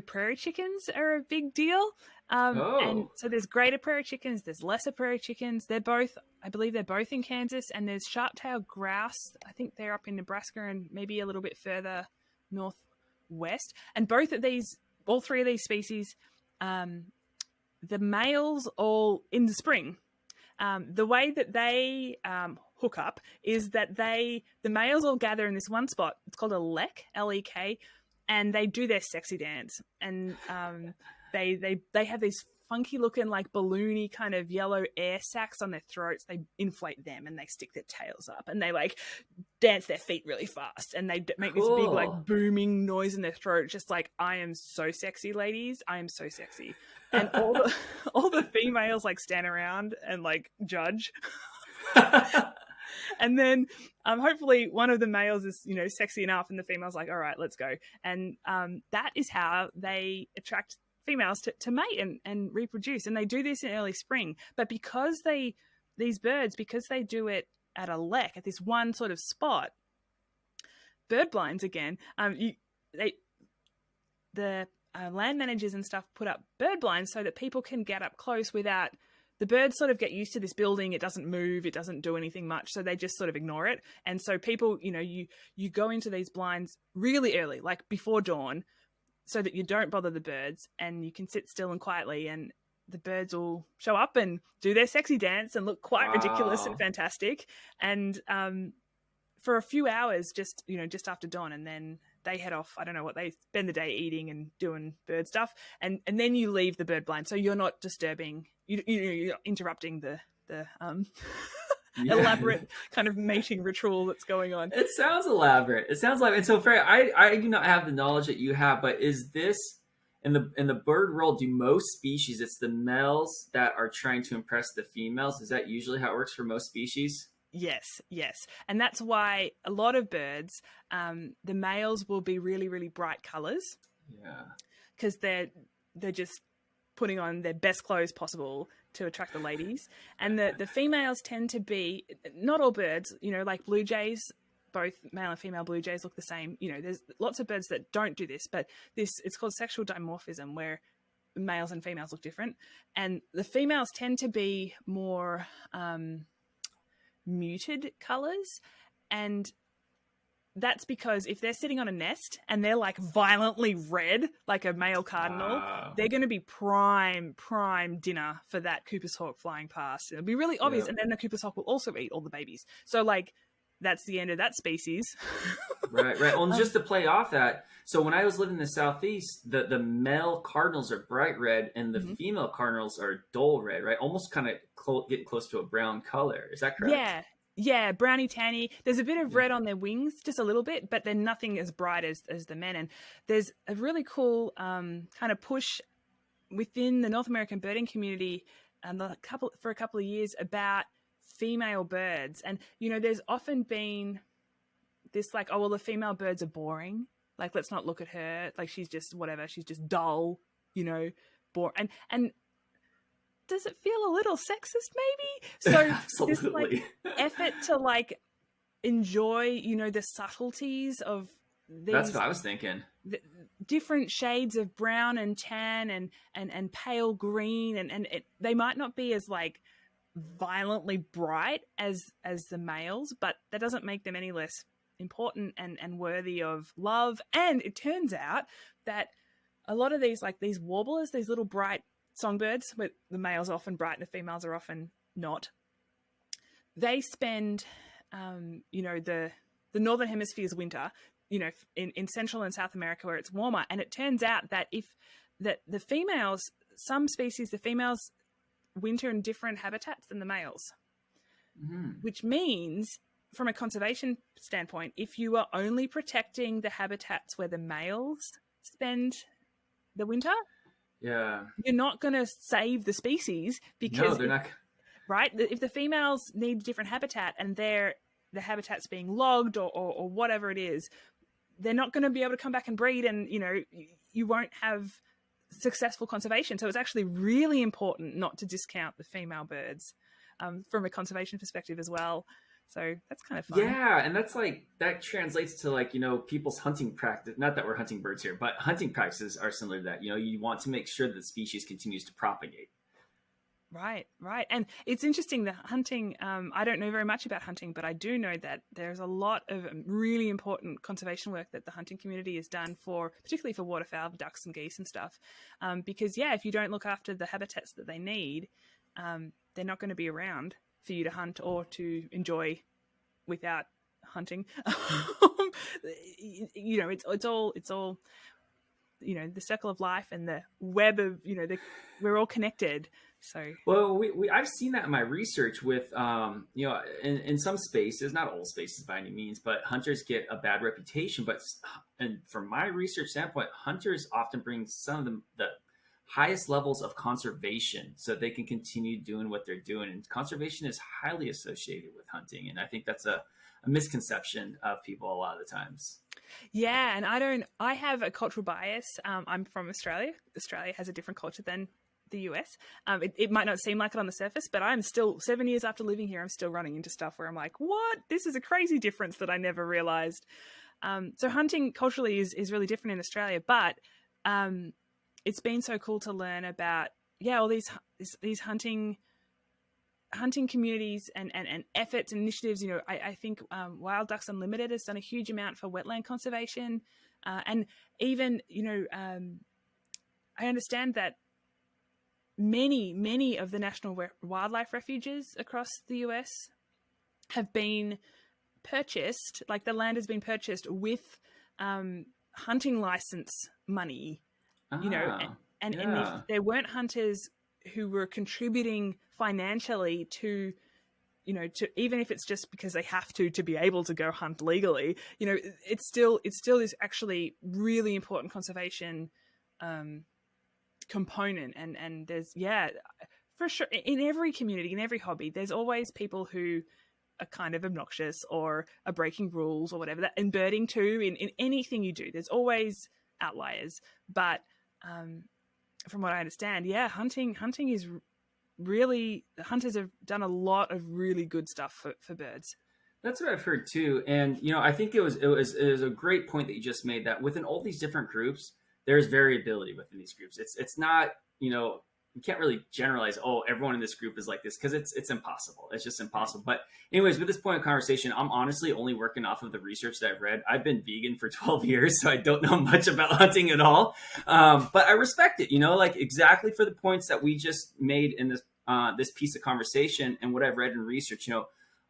prairie chickens are a big deal. And Oh, so there's greater prairie chickens, there's lesser prairie chickens. I believe they're both in Kansas. And there's sharp-tailed grouse. I think they're up in Nebraska and maybe a little bit further northwest. And all three of these species, the males all in the spring. The way that they hook up is that the males all gather in this one spot. It's called a lek, Lek, and they do their sexy dance. And they have these funky looking like balloony kind of yellow air sacs on their throats. They inflate them and they stick their tails up and they like dance their feet really fast and they make this big like cool. booming noise in their throat, just like, I am so sexy, ladies. I am so sexy. And all the females like stand around and like judge. And then hopefully one of the males is, sexy enough and the female's like, all right, let's go. And that is how they attract females to mate and reproduce. And they do this in early spring. But because these birds do it at a lek, at this one sort of spot, bird blinds again, the land managers and stuff put up bird blinds so that people can get up close without the birds sort of get used to this building. It doesn't move. It doesn't do anything much. So they just sort of ignore it. And so people, you go into these blinds really early, like before dawn, so that you don't bother the birds and you can sit still and quietly and the birds will show up and do their sexy dance and look quite ridiculous and fantastic. And for a few hours, just after dawn, and then they head off. I don't know what they spend the day eating and doing bird stuff. And then you leave the bird blind. So you're not disturbing, you're not interrupting the elaborate kind of mating ritual that's going on. It sounds elaborate. It sounds like, and so Freya, I do not have the knowledge that you have, but is this in the bird world? Do most species, it's the males that are trying to impress the females? Is that usually how it works for most species? Yes. And that's why a lot of birds, the males will be really, really bright colors. Yeah. Because they're just putting on their best clothes possible to attract the ladies. And the females tend to be, not all birds, like blue jays, both male and female blue jays look the same. There's lots of birds that don't do this, but it's called sexual dimorphism, where males and females look different. And the females tend to be more muted colors. And that's because if they're sitting on a nest and they're like violently red, like a male cardinal, they're going to be prime dinner for that Cooper's hawk flying past. It'll be really obvious. Yeah. And then the Cooper's hawk will also eat all the babies. So like, that's the end of that species. Right. Well, and just to play off that, so when I was living in the Southeast, the male cardinals are bright red and the female cardinals are dull red, right? Almost kind of getting close to a brown color. Is that correct? Yeah, browny tanny. There's a bit of red on their wings, just a little bit, but they're nothing as bright as the men. And there's a really cool kind of push within the North American birding community for a couple of years about female birds. And, there's often been this like, oh, well, the female birds are boring. Like, let's not look at her. Like, she's just whatever. She's just dull, boring. And does it feel a little sexist maybe? So Absolutely. this like effort to like enjoy, the subtleties of these. That's what I was thinking. Different shades of brown and tan and pale green. And they might not be as like violently bright as the males, but that doesn't make them any less important and worthy of love. And it turns out that a lot of these warblers, these little bright songbirds, where the males are often bright and the females are often not, they spend the northern hemisphere's winter in Central and South America where it's warmer. And it turns out that the females, some species, the females winter in different habitats than the males, which means from a conservation standpoint, if you are only protecting the habitats where the males spend the winter, you're not going to save the species, because they're not. Right? If the females need different habitat and the habitat's being logged or whatever it is, they're not going to be able to come back and breed, and you won't have successful conservation. So it's actually really important not to discount the female birds from a conservation perspective as well. So that's kind of fun. Yeah, and that's like, that translates to like, people's hunting practice. Not that we're hunting birds here, but hunting practices are similar to that. You want to make sure that the species continues to propagate. Right. And it's interesting, the hunting, I don't know very much about hunting, but I do know that there's a lot of really important conservation work that the hunting community has done particularly for waterfowl, ducks and geese and stuff. Because if you don't look after the habitats that they need, they're not going to be around for you to hunt or to enjoy without hunting. It's all the circle of life and the web of we're all connected. So well, I've seen that in my research with in some spaces, not all spaces by any means, but hunters get a bad reputation. And from my research standpoint, hunters often bring some of the highest levels of conservation so they can continue doing what they're doing. And conservation is highly associated with hunting, and I think that's a misconception of people a lot of the times. Yeah, and I have a cultural bias. I'm from Australia. Australia has a different culture than the US. It might not seem like it on the surface, but I'm still, 7 years after living here, I'm still running into stuff where I'm like, what? This is a crazy difference that I never realized. So hunting culturally is really different in Australia, but it's been so cool to learn about, all these hunting communities and efforts and initiatives. I think Wild Ducks Unlimited has done a huge amount for wetland conservation. And even, I understand that many of the national wildlife refuges across the US have been purchased, like the land has been purchased with hunting license money, and if there weren't hunters who were contributing financially to even if it's just because they have to be able to go hunt legally, it still is actually really important conservation component. And there's for sure, in every community, in every hobby, there's always people who are kind of obnoxious or are breaking rules or whatever. That in birding too, in anything you do, there's always outliers. But from what I understand, hunting is really, the hunters have done a lot of really good stuff for birds. That's what I've heard too. And I think it was a great point that you just made, that within all these different groups, there's variability within these groups. It's not, you can't really generalize, everyone in this group is like this, because it's impossible. It's just impossible. But anyways, with this point of conversation, I'm honestly only working off of the research that I've read. I've been vegan for 12 years, so I don't know much about hunting at all. But I respect it, like exactly for the points that we just made in this piece of conversation and what I've read in research.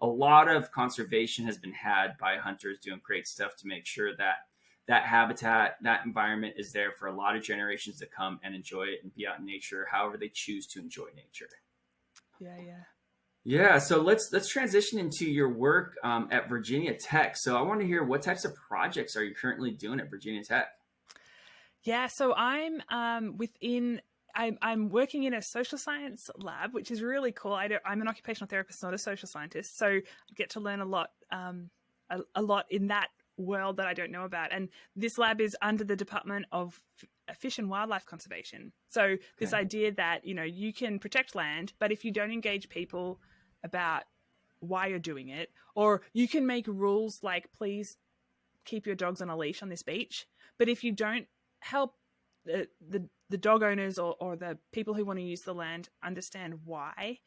A lot of conservation has been had by hunters doing great stuff to make sure that habitat, that environment is there for a lot of generations to come and enjoy it and be out in nature however they choose to enjoy nature. Yeah, so let's transition into your work at Virginia Tech. So I want to hear, what types of projects are you currently doing at Virginia Tech? Yeah, so I'm I'm working in a social science lab, which is really cool. I'm an occupational therapist, not a social scientist, so I get to learn a lot in that world that I don't know about. And this lab is under the Department of Fish and Wildlife Conservation. So this idea that, you can protect land, but if you don't engage people about why you're doing it, or you can make rules like, please keep your dogs on a leash on this beach, but if you don't help the dog owners or the people who want to use the land understand why,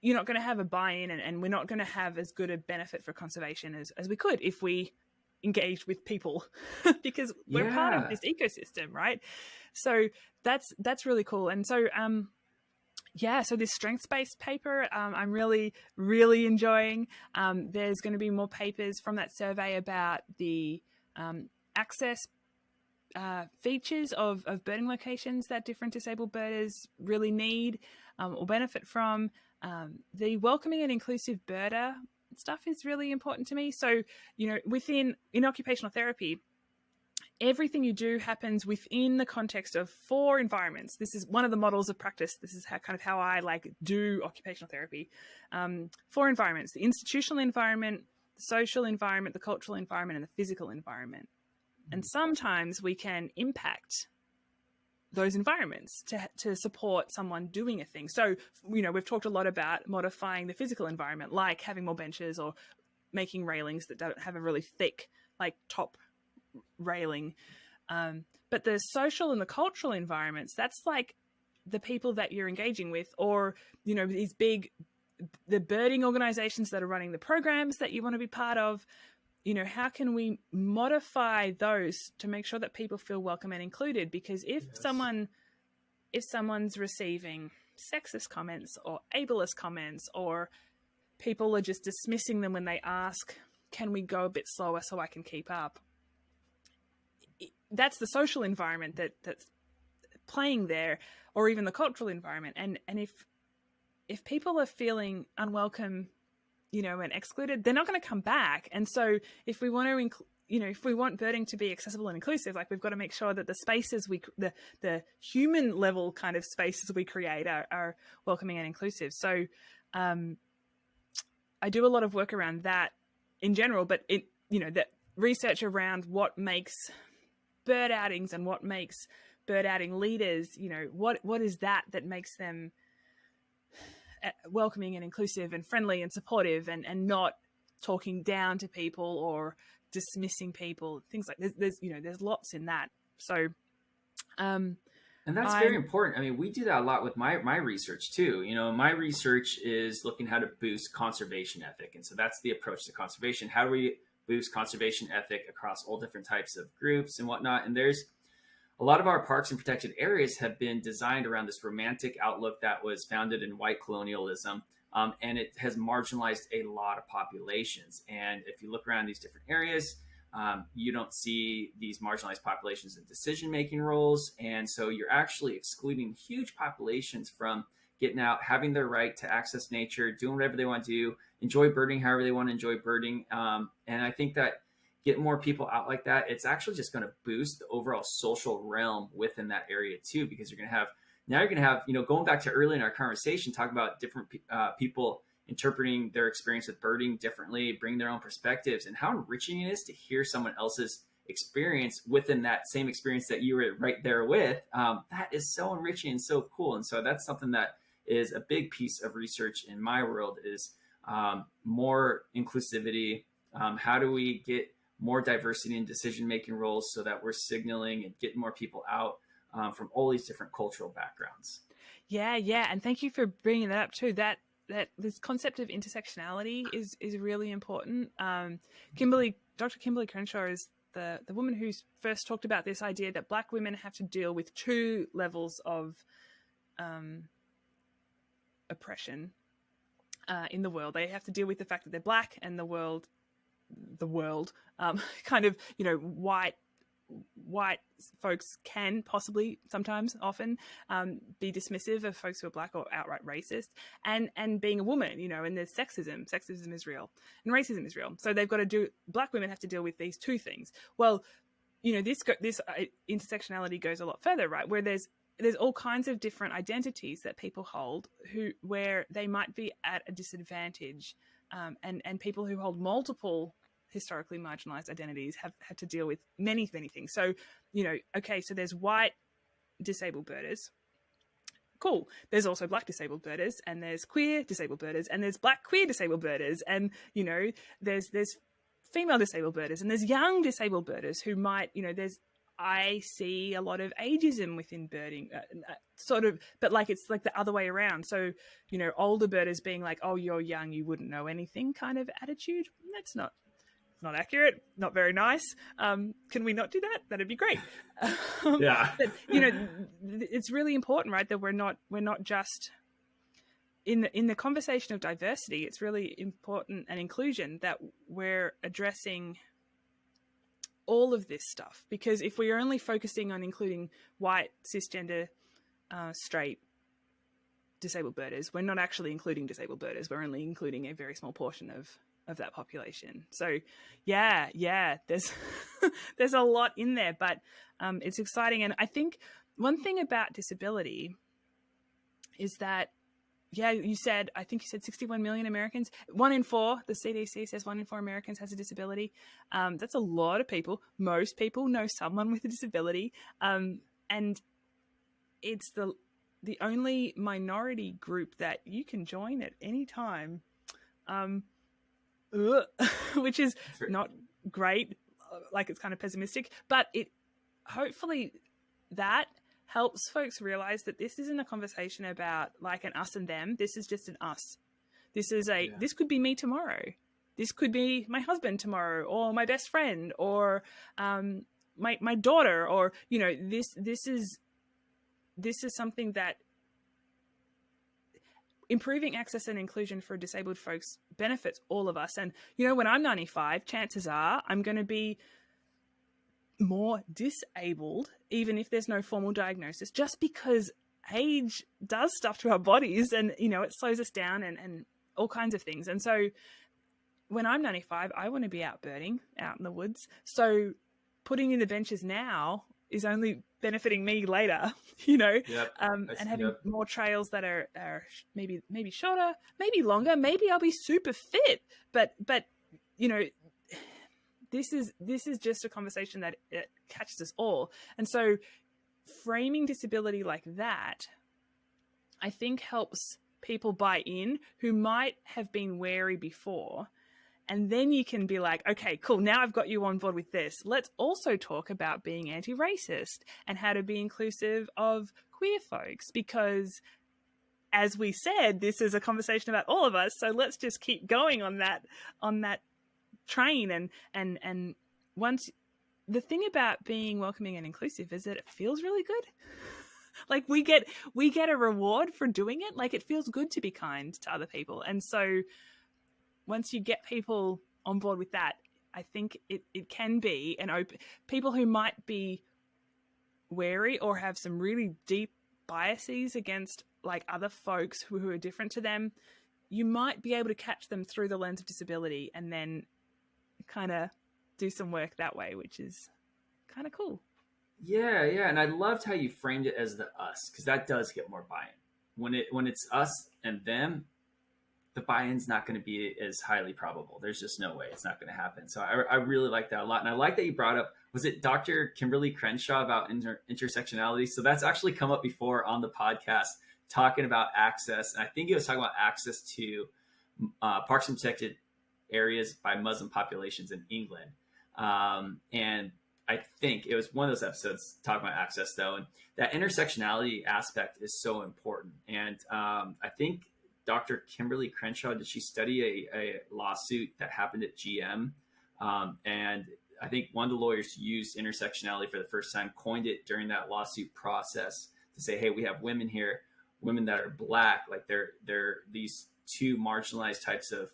you're not going to have a buy-in, and we're not going to have as good a benefit for conservation as we could if we engaged with people because we're part of this ecosystem, right? So that's really cool. And so so this strengths-based paper I'm really enjoying. There's going to be more papers from that survey about the access features of birding locations that different disabled birders really need or benefit from. The welcoming and inclusive birder stuff is really important to me. So, in occupational therapy, everything you do happens within the context of 4 environments. This is one of the models of practice. This is how I do occupational therapy. 4 environments: the institutional environment, the social environment, the cultural environment, and the physical environment. And sometimes we can impact those environments to support someone doing a thing. So, we've talked a lot about modifying the physical environment, like having more benches or making railings that don't have a really thick, like, top railing. But the social and the cultural environments, that's like the people that you're engaging with, or, these the birding organizations that are running the programs that you want to be part of. How can we modify those to make sure that people feel welcome and included? Because if someone's receiving sexist comments or ableist comments, or people are just dismissing them when they ask, can we go a bit slower so I can keep up? That's the social environment that's playing there, or even the cultural environment. And if people are feeling unwelcome, and excluded, they're not going to come back. And so if we want to, if we want birding to be accessible and inclusive, like, we've got to make sure that the spaces the human level kind of spaces we create are welcoming and inclusive. So I do a lot of work around that in general, but that research around what makes bird outings and what makes bird outing leaders, what is that makes them welcoming and inclusive and friendly and supportive, and not talking down to people or dismissing people, things like there's lots in that. So and that's very important. I mean, we do that a lot with my research too. My research is looking how to boost conservation ethic, and so that's the approach to conservation. How do we boost conservation ethic across all different types of groups and whatnot? And there's a lot of our parks and protected areas have been designed around this romantic outlook that was founded in white colonialism, and it has marginalized a lot of populations. And if you look around these different areas, you don't see these marginalized populations in decision-making roles. And so you're actually excluding huge populations from getting out, having their right to access nature, doing whatever they want to do, enjoy birding however they want to enjoy birding. And I think that get more people out like that, it's actually just going to boost the overall social realm within that area too, because you're going to have, going back to earlier in our conversation, talk about different people interpreting their experience with birding differently, bring their own perspectives, and how enriching it is to hear someone else's experience within that same experience that you were right there with. That is so enriching and so cool. And so that's something that is a big piece of research in my world, is more inclusivity. How do we get more diversity in decision-making roles so that we're signaling and getting more people out from all these different cultural backgrounds? Yeah. And thank you for bringing that up too. That this concept of intersectionality is really important. Dr. Kimberly Crenshaw is the woman who's first talked about this idea that Black women have to deal with two levels of oppression in the world. They have to deal with the fact that they're Black, and the world kind of, white folks can possibly sometimes often be dismissive of folks who are Black, or outright racist, and being a woman, and there's sexism is real, and racism is real. So Black women have to deal with these two things. Well, this intersectionality goes a lot further, right? Where there's all kinds of different identities that people hold where they might be at a disadvantage, and people who hold multiple historically marginalized identities have had to deal with many, many things. So, so there's white disabled birders. Cool. There's also Black disabled birders, and there's queer disabled birders, and there's Black queer disabled birders, and, there's female disabled birders, and there's young disabled birders who might, I see a lot of ageism within birding, sort of, but it's like the other way around. So, older birders being like, oh, you're young, you wouldn't know anything kind of attitude. That's not accurate, not very nice. Can we not do that? That'd be great. Yeah. But, it's really important, right? That we're not just in the conversation of diversity. It's really important, and inclusion, that we're addressing all of this stuff, because if we're only focusing on including white, cisgender, straight, disabled birders, we're not actually including disabled birders. We're only including a very small portion of that population. So yeah, there's there's a lot in there, but it's exciting. And I think one thing about disability is that I think you said 61 million Americans. 1 in 4, the CDC says 1 in 4 Americans has a disability. That's a lot of people. Most people know someone with a disability. And it's the only minority group that you can join at any time, which is not great. Like, it's kind of pessimistic, but it hopefully that helps folks realize that this isn't a conversation about like an us and them. This is just an us. This is this could be me tomorrow. This could be my husband tomorrow, or my best friend, or my daughter, or this is something that improving access and inclusion for disabled folks benefits all of us. And when I'm 95, chances are I'm going to be more disabled, even if there's no formal diagnosis, just because age does stuff to our bodies, and it slows us down and all kinds of things. And so when I'm 95, I want to be out birding out in the woods. So putting in the benches now is only benefiting me later, and having more trails that are maybe shorter, maybe longer, maybe I'll be super fit, but this is just a conversation that it catches us all. And so framing disability like that, I think, helps people buy in who might have been wary before. And then you can be like, okay, cool, now I've got you on board with this. Let's also talk about being anti-racist and how to be inclusive of queer folks, because as we said, this is a conversation about all of us. So let's just keep going on that train. And once, the thing about being welcoming and inclusive is that it feels really good. Like we get a reward for doing it. Like, it feels good to be kind to other people. And so once you get people on board with that, I think it can be an open, people who might be wary or have some really deep biases against like other folks who are different to them, you might be able to catch them through the lens of disability and then kind of do some work that way, which is kind of cool. Yeah. And I loved how you framed it as the us, because that does get more buy-in. When it's us and them, the buy-in's not going to be as highly probable. There's just no way it's not going to happen. So I really like that a lot. And I like that you brought up, was it Dr. Kimberly Crenshaw about intersectionality? So that's actually come up before on the podcast, talking about access. And I think it was talking about access to parks and protected areas by Muslim populations in England. And I think it was one of those episodes talking about access, though. And that intersectionality aspect is so important. And I think Dr. Kimberly Crenshaw, did she study a lawsuit that happened at GM? And I think one of the lawyers used intersectionality for the first time, coined it during that lawsuit process to say, hey, we have women here, women that are Black, like they're these two marginalized types of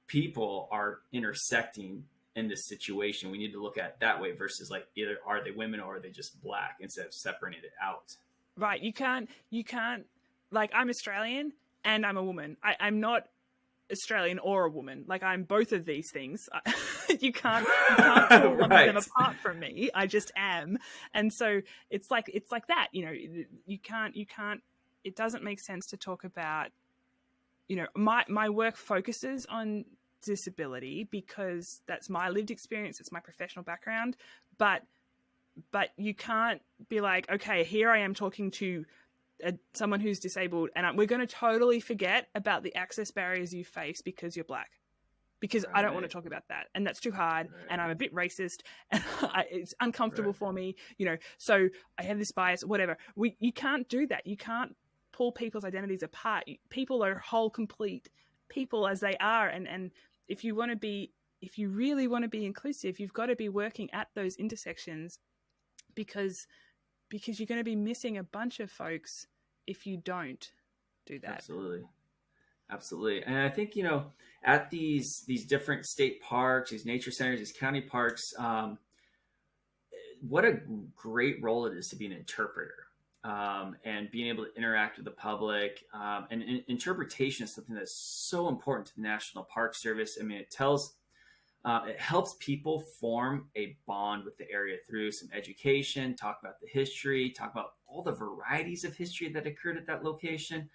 people are intersecting in this situation. We need to look at it that way versus like either are they women or are they just Black, instead of separating it out. Right. You can't, like, I'm Australian and I'm a woman. I'm not Australian or a woman. Like, I'm both of these things. You can't pull one of them apart from me. I just am. And so it's like that, you can't, it doesn't make sense to talk about, my work focuses on disability because that's my lived experience. It's my professional background, but you can't be like, okay, here I am talking to someone who's disabled, and we're going to totally forget about the access barriers you face because you're Black, because I don't want to talk about that, and that's too hard, and I'm a bit racist, and it's uncomfortable for me, so I have this bias, whatever. You can't do that. You can't pull people's identities apart. People are whole, complete people as they are, and if you really want to be inclusive, you've got to be working at those intersections, because you're going to be missing a bunch of folks if you don't do that. Absolutely. And I think, at these different state parks, these nature centers, these county parks, what a great role it is to be an interpreter, and being able to interact with the public. And interpretation is something that's so important to the National Park Service. I mean, it helps people form a bond with the area through some education, talk about the history, talk about all the varieties of history that occurred at that location.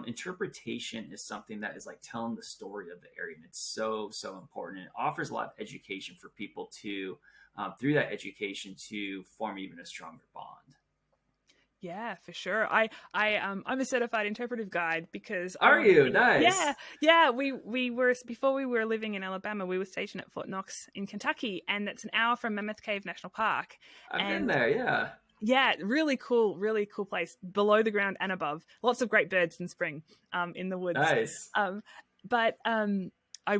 Interpretation is something that is like telling the story of the area, and it's so important. It offers a lot of education for people to, through that education, to form even a stronger bond. Yeah, for sure. I'm a certified interpretive guide because I Are want to you be. Yeah, nice? yeah. We were before we were living in Alabama. We were stationed at Fort Knox in Kentucky, and that's an hour from Mammoth Cave National Park. I've been And there. Yeah. yeah, really cool place below the ground and above. Lots of great birds in spring, in the woods. Nice. Um, but I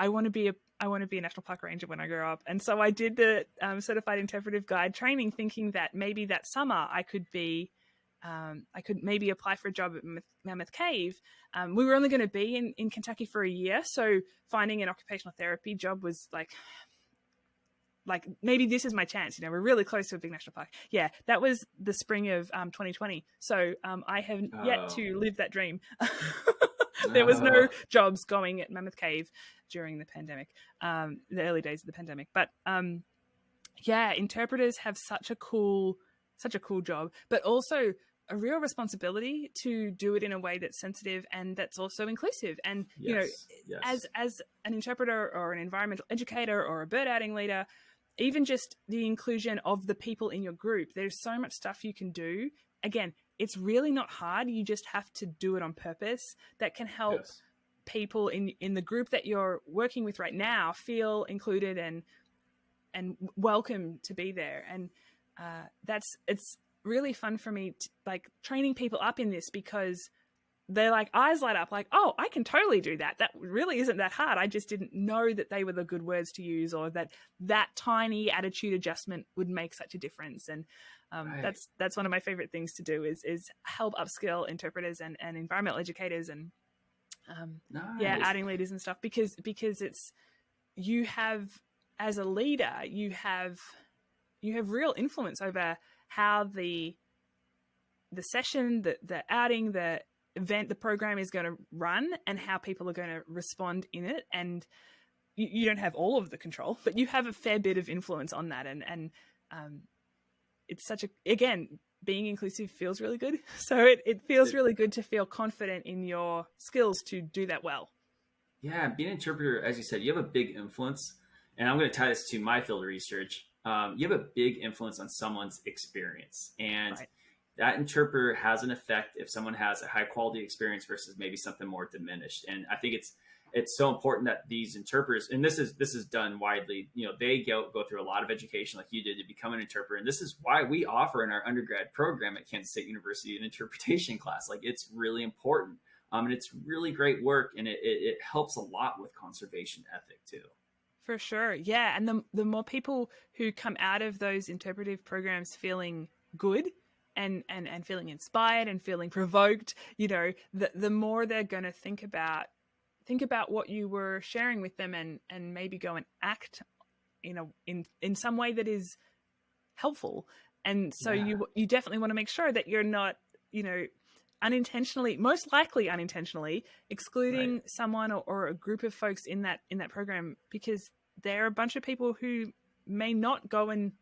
want to be a national park ranger when I grow up, and so I did the certified interpretive guide training, thinking that maybe that summer I could maybe apply for a job at Mammoth Cave. We were only going to be in Kentucky for a year, so finding an occupational therapy job was like maybe this is my chance. We're really close to a big national park. Yeah, that was the spring of 2020. So I have yet Oh. to live that dream. There was no Oh. jobs going at Mammoth Cave during the pandemic, the early days of the pandemic. But yeah, interpreters have such a cool job, but also a real responsibility to do it in a way that's sensitive and that's also inclusive. And Yes. Yes. as an interpreter or an environmental educator or a bird outing leader, even just the inclusion of the people in your group, there's so much stuff you can do. Again, it's really not hard. You just have to do it on purpose. That can help Yes. people in the group that you're working with right now feel included and welcome to be there. And it's really fun for me like training people up in this, because they're like eyes light up like, oh, I can totally do that. That really isn't that hard. I just didn't know that they were the good words to use, or that tiny attitude adjustment would make such a difference. And Right. that's one of my favorite things to do is help upskill interpreters and environmental educators and yeah, Nice. outing leaders and stuff, because it's, you have, as a leader, you have real influence over how the session, the outing, the event, the program is going to run, and how people are going to respond in it. And you don't have all of the control, but you have a fair bit of influence on that. And it's such a, again, being inclusive feels really good. So it feels really good to feel confident in your skills to do that well. Yeah, being an interpreter, as you said, you have a big influence, and I'm going to tie this to my field of research. You have a big influence on someone's experience, and Right. that interpreter has an effect if someone has a high quality experience versus maybe something more diminished. And I think it's so important that these interpreters, and this is done widely, they go through a lot of education like you did to become an interpreter. And this is why we offer in our undergrad program at Kansas State University an interpretation class. Like, it's really important. And it's really great work, and it helps a lot with conservation ethic too. For sure. Yeah. And the more people who come out of those interpretive programs feeling good and feeling inspired and feeling provoked, the more they're going to think about what you were sharing with them, and maybe go and act in some way that is helpful. And so Yeah. you definitely want to make sure that you're not, unintentionally, most likely unintentionally, excluding Right. someone or a group of folks in that program, because there are a bunch of people who may not go and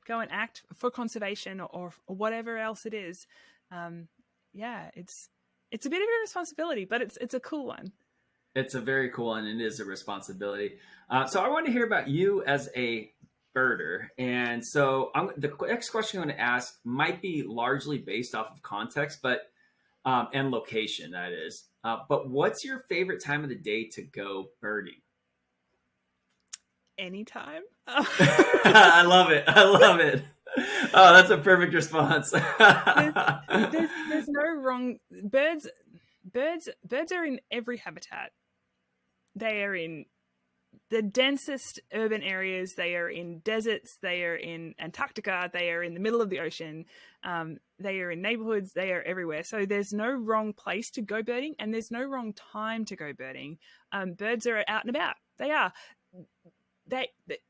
act for conservation or whatever else it is. Yeah, it's a bit of a responsibility, but it's a cool one. It's a very cool one, and it is a responsibility. So I want to hear about you as a birder. And so the next question I'm going to ask might be largely based off of context, but and location, that is. But what's your favorite time of the day to go birding? Anytime. I love it. I love it. Oh, that's a perfect response. There's no wrong. Birds are in every habitat. They are in the densest urban areas. They are in deserts. They are in Antarctica. They are in the middle of the ocean. They are in neighborhoods. They are everywhere. So there's no wrong place to go birding, and there's no wrong time to go birding. Birds are out and about. They are.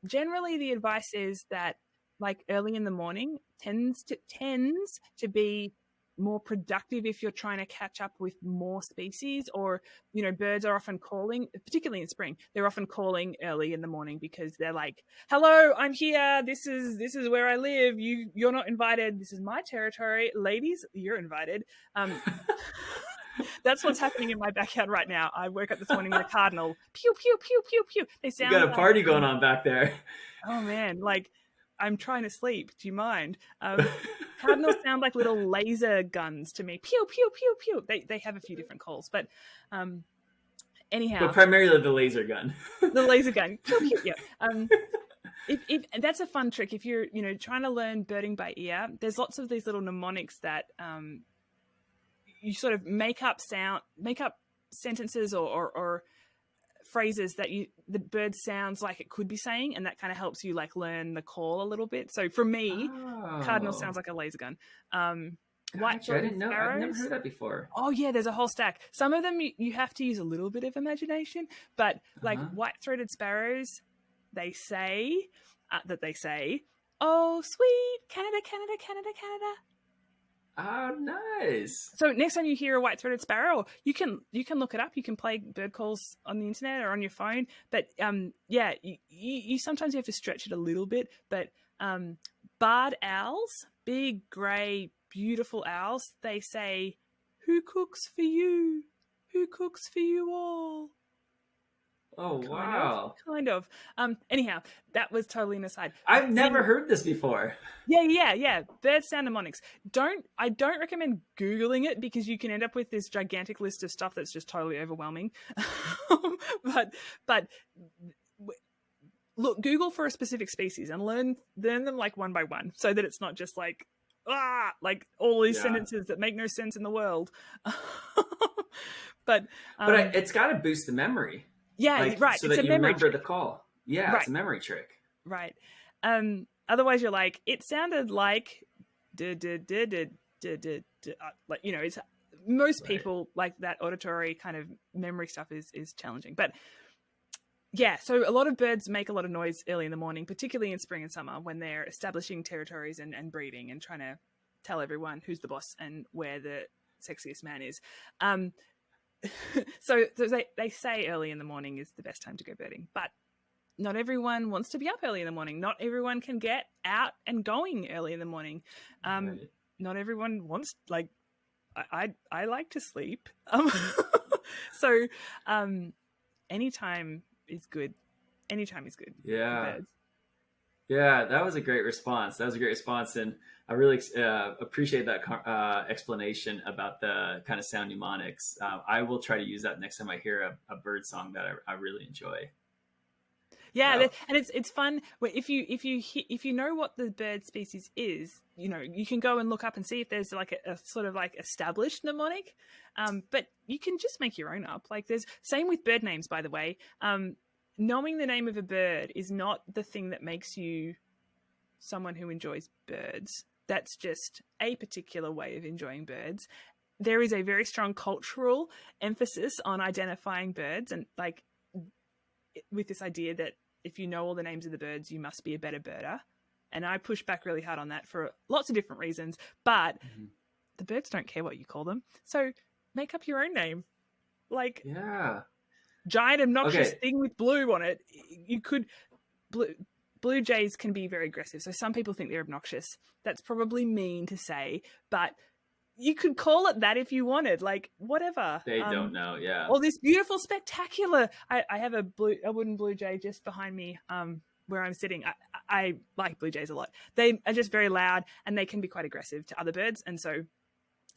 Generally, the advice is that, like, early in the morning tends to be more productive if you're trying to catch up with more species, or, you know, birds are often calling, particularly in spring, they're often calling early in the morning because they're like, hello, I'm here. This is where I live. You're not invited. This is my territory. Ladies, you're invited. That's what's happening in my backyard right now. I woke up this morning with a cardinal. Pew, pew, pew, pew, pew. They You sound got a like, party going on back there. oh man, like I'm trying to sleep. Do you mind? Cardinals sound like little laser guns to me. Pew, pew, pew, pew. They have a few different calls, but anyhow. But primarily the laser gun. The laser gun. Pew, pew, yeah. If that's a fun trick, if you're, you know, trying to learn birding by ear, there's lots of these little mnemonics that you sort of make up sentences or phrases that the bird sounds like it could be saying, and that kind of helps you like learn the call a little bit. So for me, cardinal sounds like a laser gun. Gotcha. I didn't know. I've never heard that before. Oh yeah, there's a whole stack. Some of them you have to use a little bit of imagination, but like white-throated sparrows, they say that they say, "Oh, sweet Canada, Canada, Canada, Canada." Oh, nice. So next time you hear a white-throated sparrow, you can look it up. You can play bird calls on the internet or on your phone. But yeah, you sometimes you have to stretch it a little bit. But barred owls, big grey, beautiful owls, they say, "Who cooks for you? Who cooks for you all?" Oh, wow. Kind of. Anyhow, that was totally an aside. I've never heard this before. Yeah. Bird sound mnemonics. I don't recommend Googling it because you can end up with this gigantic list of stuff that's just totally overwhelming. but look, Google for a specific species and learn them like one by one, so that it's not just like all these sentences that make no sense in the world. but it's got to boost the memory. Yeah, right. So that you remember the call. Yeah, right. It's a memory trick. Right. Otherwise, you're like, it sounded like, like, you know, it's most people like that auditory kind of memory stuff is challenging. But yeah, so a lot of birds make a lot of noise early in the morning, particularly in spring and summer when they're establishing territories and breeding and trying to tell everyone who's the boss and where the sexiest man is. So they say early in the morning is the best time to go birding, but not everyone wants to be up early in the morning. Not everyone can get out and going early in the morning. Right. Not everyone wants, like, I like to sleep. So anytime is good. Anytime is good. Yeah. Yeah, that was a great response. And I really appreciate that explanation about the kind of sound mnemonics. I will try to use that next time I hear a bird song that I really enjoy. Yeah, and it's fun if you know what the bird species is. You know, you can go and look up and see if there's like a sort of like established mnemonic. But you can just make your own up. Like there's same with bird names, by the way. Knowing the name of a bird is not the thing that makes you someone who enjoys birds. That's just a particular way of enjoying birds. There is a very strong cultural emphasis on identifying birds, and like with this idea that if you know all the names of the birds, you must be a better birder. And I push back really hard on that for lots of different reasons, but the birds don't care what you call them. So make up your own name. Like, yeah. Giant obnoxious thing with blue on it. You could blue jays can be very aggressive, so some people think they're obnoxious. That's probably mean to say, but you could call it that if you wanted. Like whatever. They don't know, yeah. Or this beautiful, spectacular. I have a wooden blue jay just behind me, where I'm sitting. I like blue jays a lot. They are just very loud and they can be quite aggressive to other birds, and so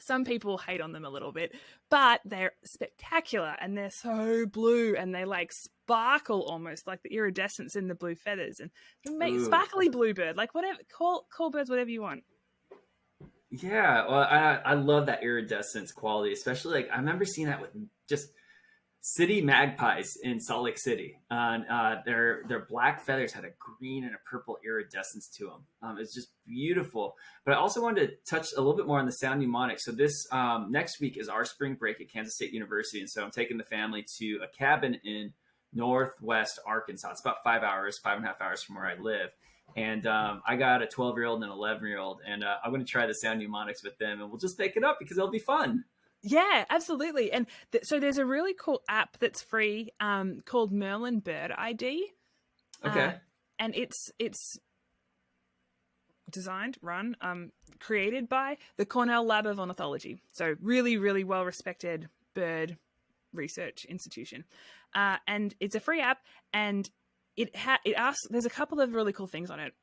some people hate on them a little bit, but they're spectacular and they're so blue and they like sparkle almost like the iridescence in the blue feathers and make sparkly bluebird, like whatever, call birds whatever you want. Yeah. Well, I love that iridescence quality, especially like I remember seeing that with just city magpies in Salt Lake City. Their black feathers had a green and a purple iridescence to them. It's just beautiful. But I also wanted to touch a little bit more on the sound mnemonics. So this next week is our spring break at Kansas State University. And so I'm taking the family to a cabin in Northwest Arkansas. It's about 5.5 hours from where I live. And I got a 12-year-old and an 11-year-old, and I'm going to try the sound mnemonics with them, and we'll just pick it up because it'll be fun. Yeah, absolutely. And so there's a really cool app that's free called Merlin Bird ID. Uh, Okay. and it's designed, run, created by the Cornell Lab of Ornithology. So really, really well respected bird research institution. And it's a free app, and it asks. There's a couple of really cool things on it.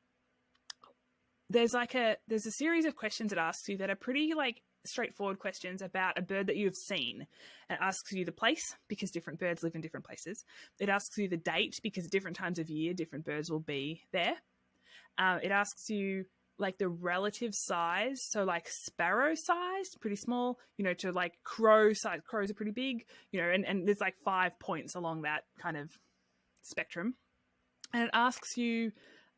There's a series of questions it asks you that are pretty like straightforward questions about a bird that you've seen. It asks you the place, because different birds live in different places. It asks you the date, because at different times of year different birds will be there. It asks you like the relative size, so like sparrow sized, pretty small, to like crow size. Crows are pretty big, and there's like 5 points along that kind of spectrum. And it asks you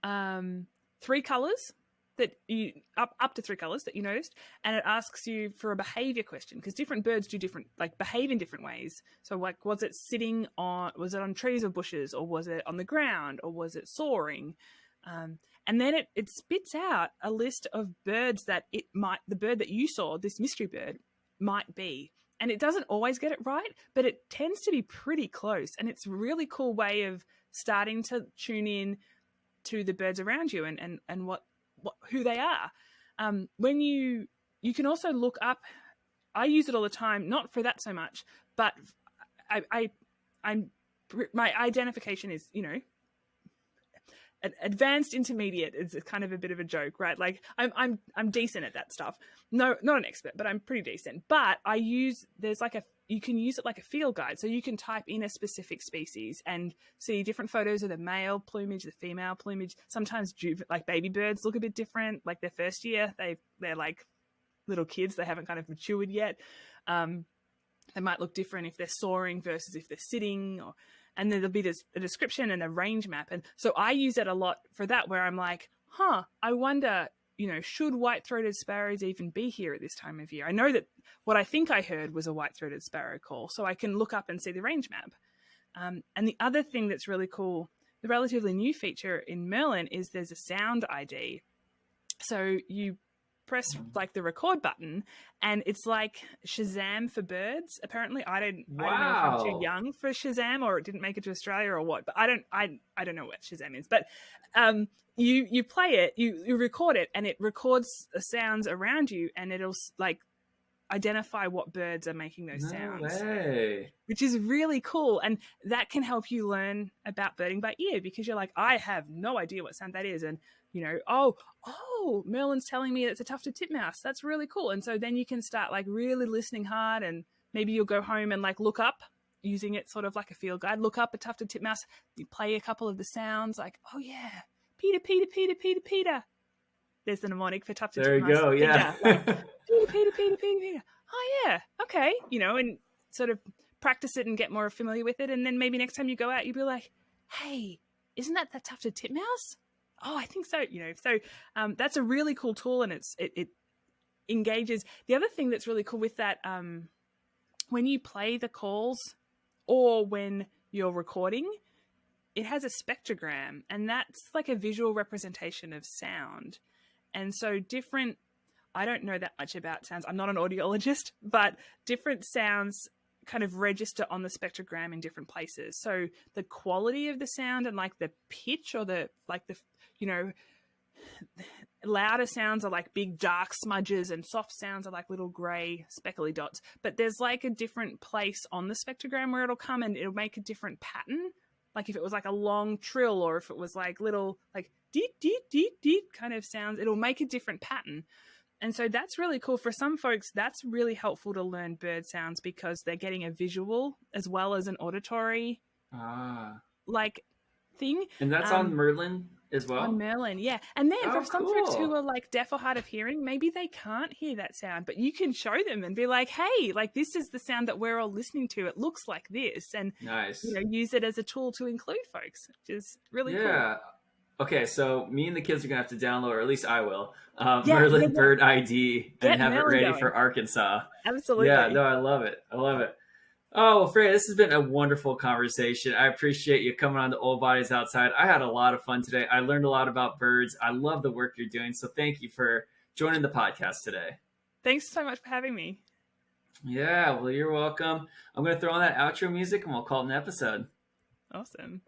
3 colors that you up to 3 colors that you noticed, and it asks you for a behavior question, because different birds do different, like, behave in different ways. So like, was it on trees or bushes, or was it on the ground, or was it soaring? And then it spits out a list of birds that the bird that you saw, this mystery bird, might be. And it doesn't always get it right, but it tends to be pretty close. And it's a really cool way of starting to tune in to the birds around you and who they are. When you can also look up, I use it all the time, not for that so much, but my identification is, advanced intermediate is kind of a bit of a joke, right? Like I'm decent at that stuff. No, not an expert, but I'm pretty decent. But you can use it like a field guide. So you can type in a specific species and see different photos of the male plumage, the female plumage. Sometimes like baby birds look a bit different. Like their first year, they're like little kids. They haven't kind of matured yet. They might look different if they're soaring versus if they're sitting, and then there'll be a description and a range map. And so I use it a lot for that, where I'm like, I wonder, should white-throated sparrows even be here at this time of year? I know that what I think I heard was a white-throated sparrow call, so I can look up and see the range map. And the other thing that's really cool, the relatively new feature in Merlin, is there's a sound ID. So you press like the record button, and it's like Shazam for birds. Apparently, I don't know if I'm too young for Shazam, or it didn't make it to Australia, or what. But I don't know what Shazam is. But you play it, you record it, and it records the sounds around you, and it'll like identify what birds are making those sounds. Way. Which is really cool, and that can help you learn about birding by ear, because you're like, I have no idea what sound that is, and Merlin's telling me it's a tufted titmouse. That's really cool. And so then you can start like really listening hard, and maybe you'll go home and like look up, using it sort of like a field guide, look up a tufted titmouse, you play a couple of the sounds, like, oh yeah, Peter, Peter, Peter, Peter, Peter. There's the mnemonic for tufted titmouse. There you go, yeah. Like, Peter, Peter, Peter, Peter, Peter. Oh yeah, okay. and sort of practice it and get more familiar with it. And then maybe next time you go out, you'll be like, hey, isn't that tufted titmouse? Oh, I think so. So that's a really cool tool, and it engages. The other thing that's really cool with that, when you play the calls or when you're recording, it has a spectrogram, and that's like a visual representation of sound. And so I don't know that much about sounds. I'm not an audiologist, but different sounds kind of register on the spectrogram in different places. So the quality of the sound and like the pitch, or louder sounds are like big dark smudges, and soft sounds are like little gray speckly dots. But there's like a different place on the spectrogram where it'll come, and it'll make a different pattern. Like if it was like a long trill, or if it was like little like deet, deet, deet, deet kind of sounds, it'll make a different pattern. And so that's really cool. For some folks, that's really helpful to learn bird sounds, because they're getting a visual as well as an auditory like thing. And that's on Merlin as well? On Merlin, yeah. And then for some folks who are like deaf or hard of hearing, maybe they can't hear that sound, but you can show them and be like, hey, like this is the sound that we're all listening to. It looks like this. And nice. Use it as a tool to include folks, which is really cool. Yeah. Okay, so me and the kids are going to have to download, or at least I will, Merlin Bird ID and have it ready for Arkansas. Absolutely. Yeah, no, I love it. Oh, well, Freya, this has been a wonderful conversation. I appreciate you coming on to Old Bodies Outside. I had a lot of fun today. I learned a lot about birds. I love the work you're doing. So thank you for joining the podcast today. Thanks so much for having me. Yeah, well, you're welcome. I'm going to throw on that outro music and we'll call it an episode. Awesome.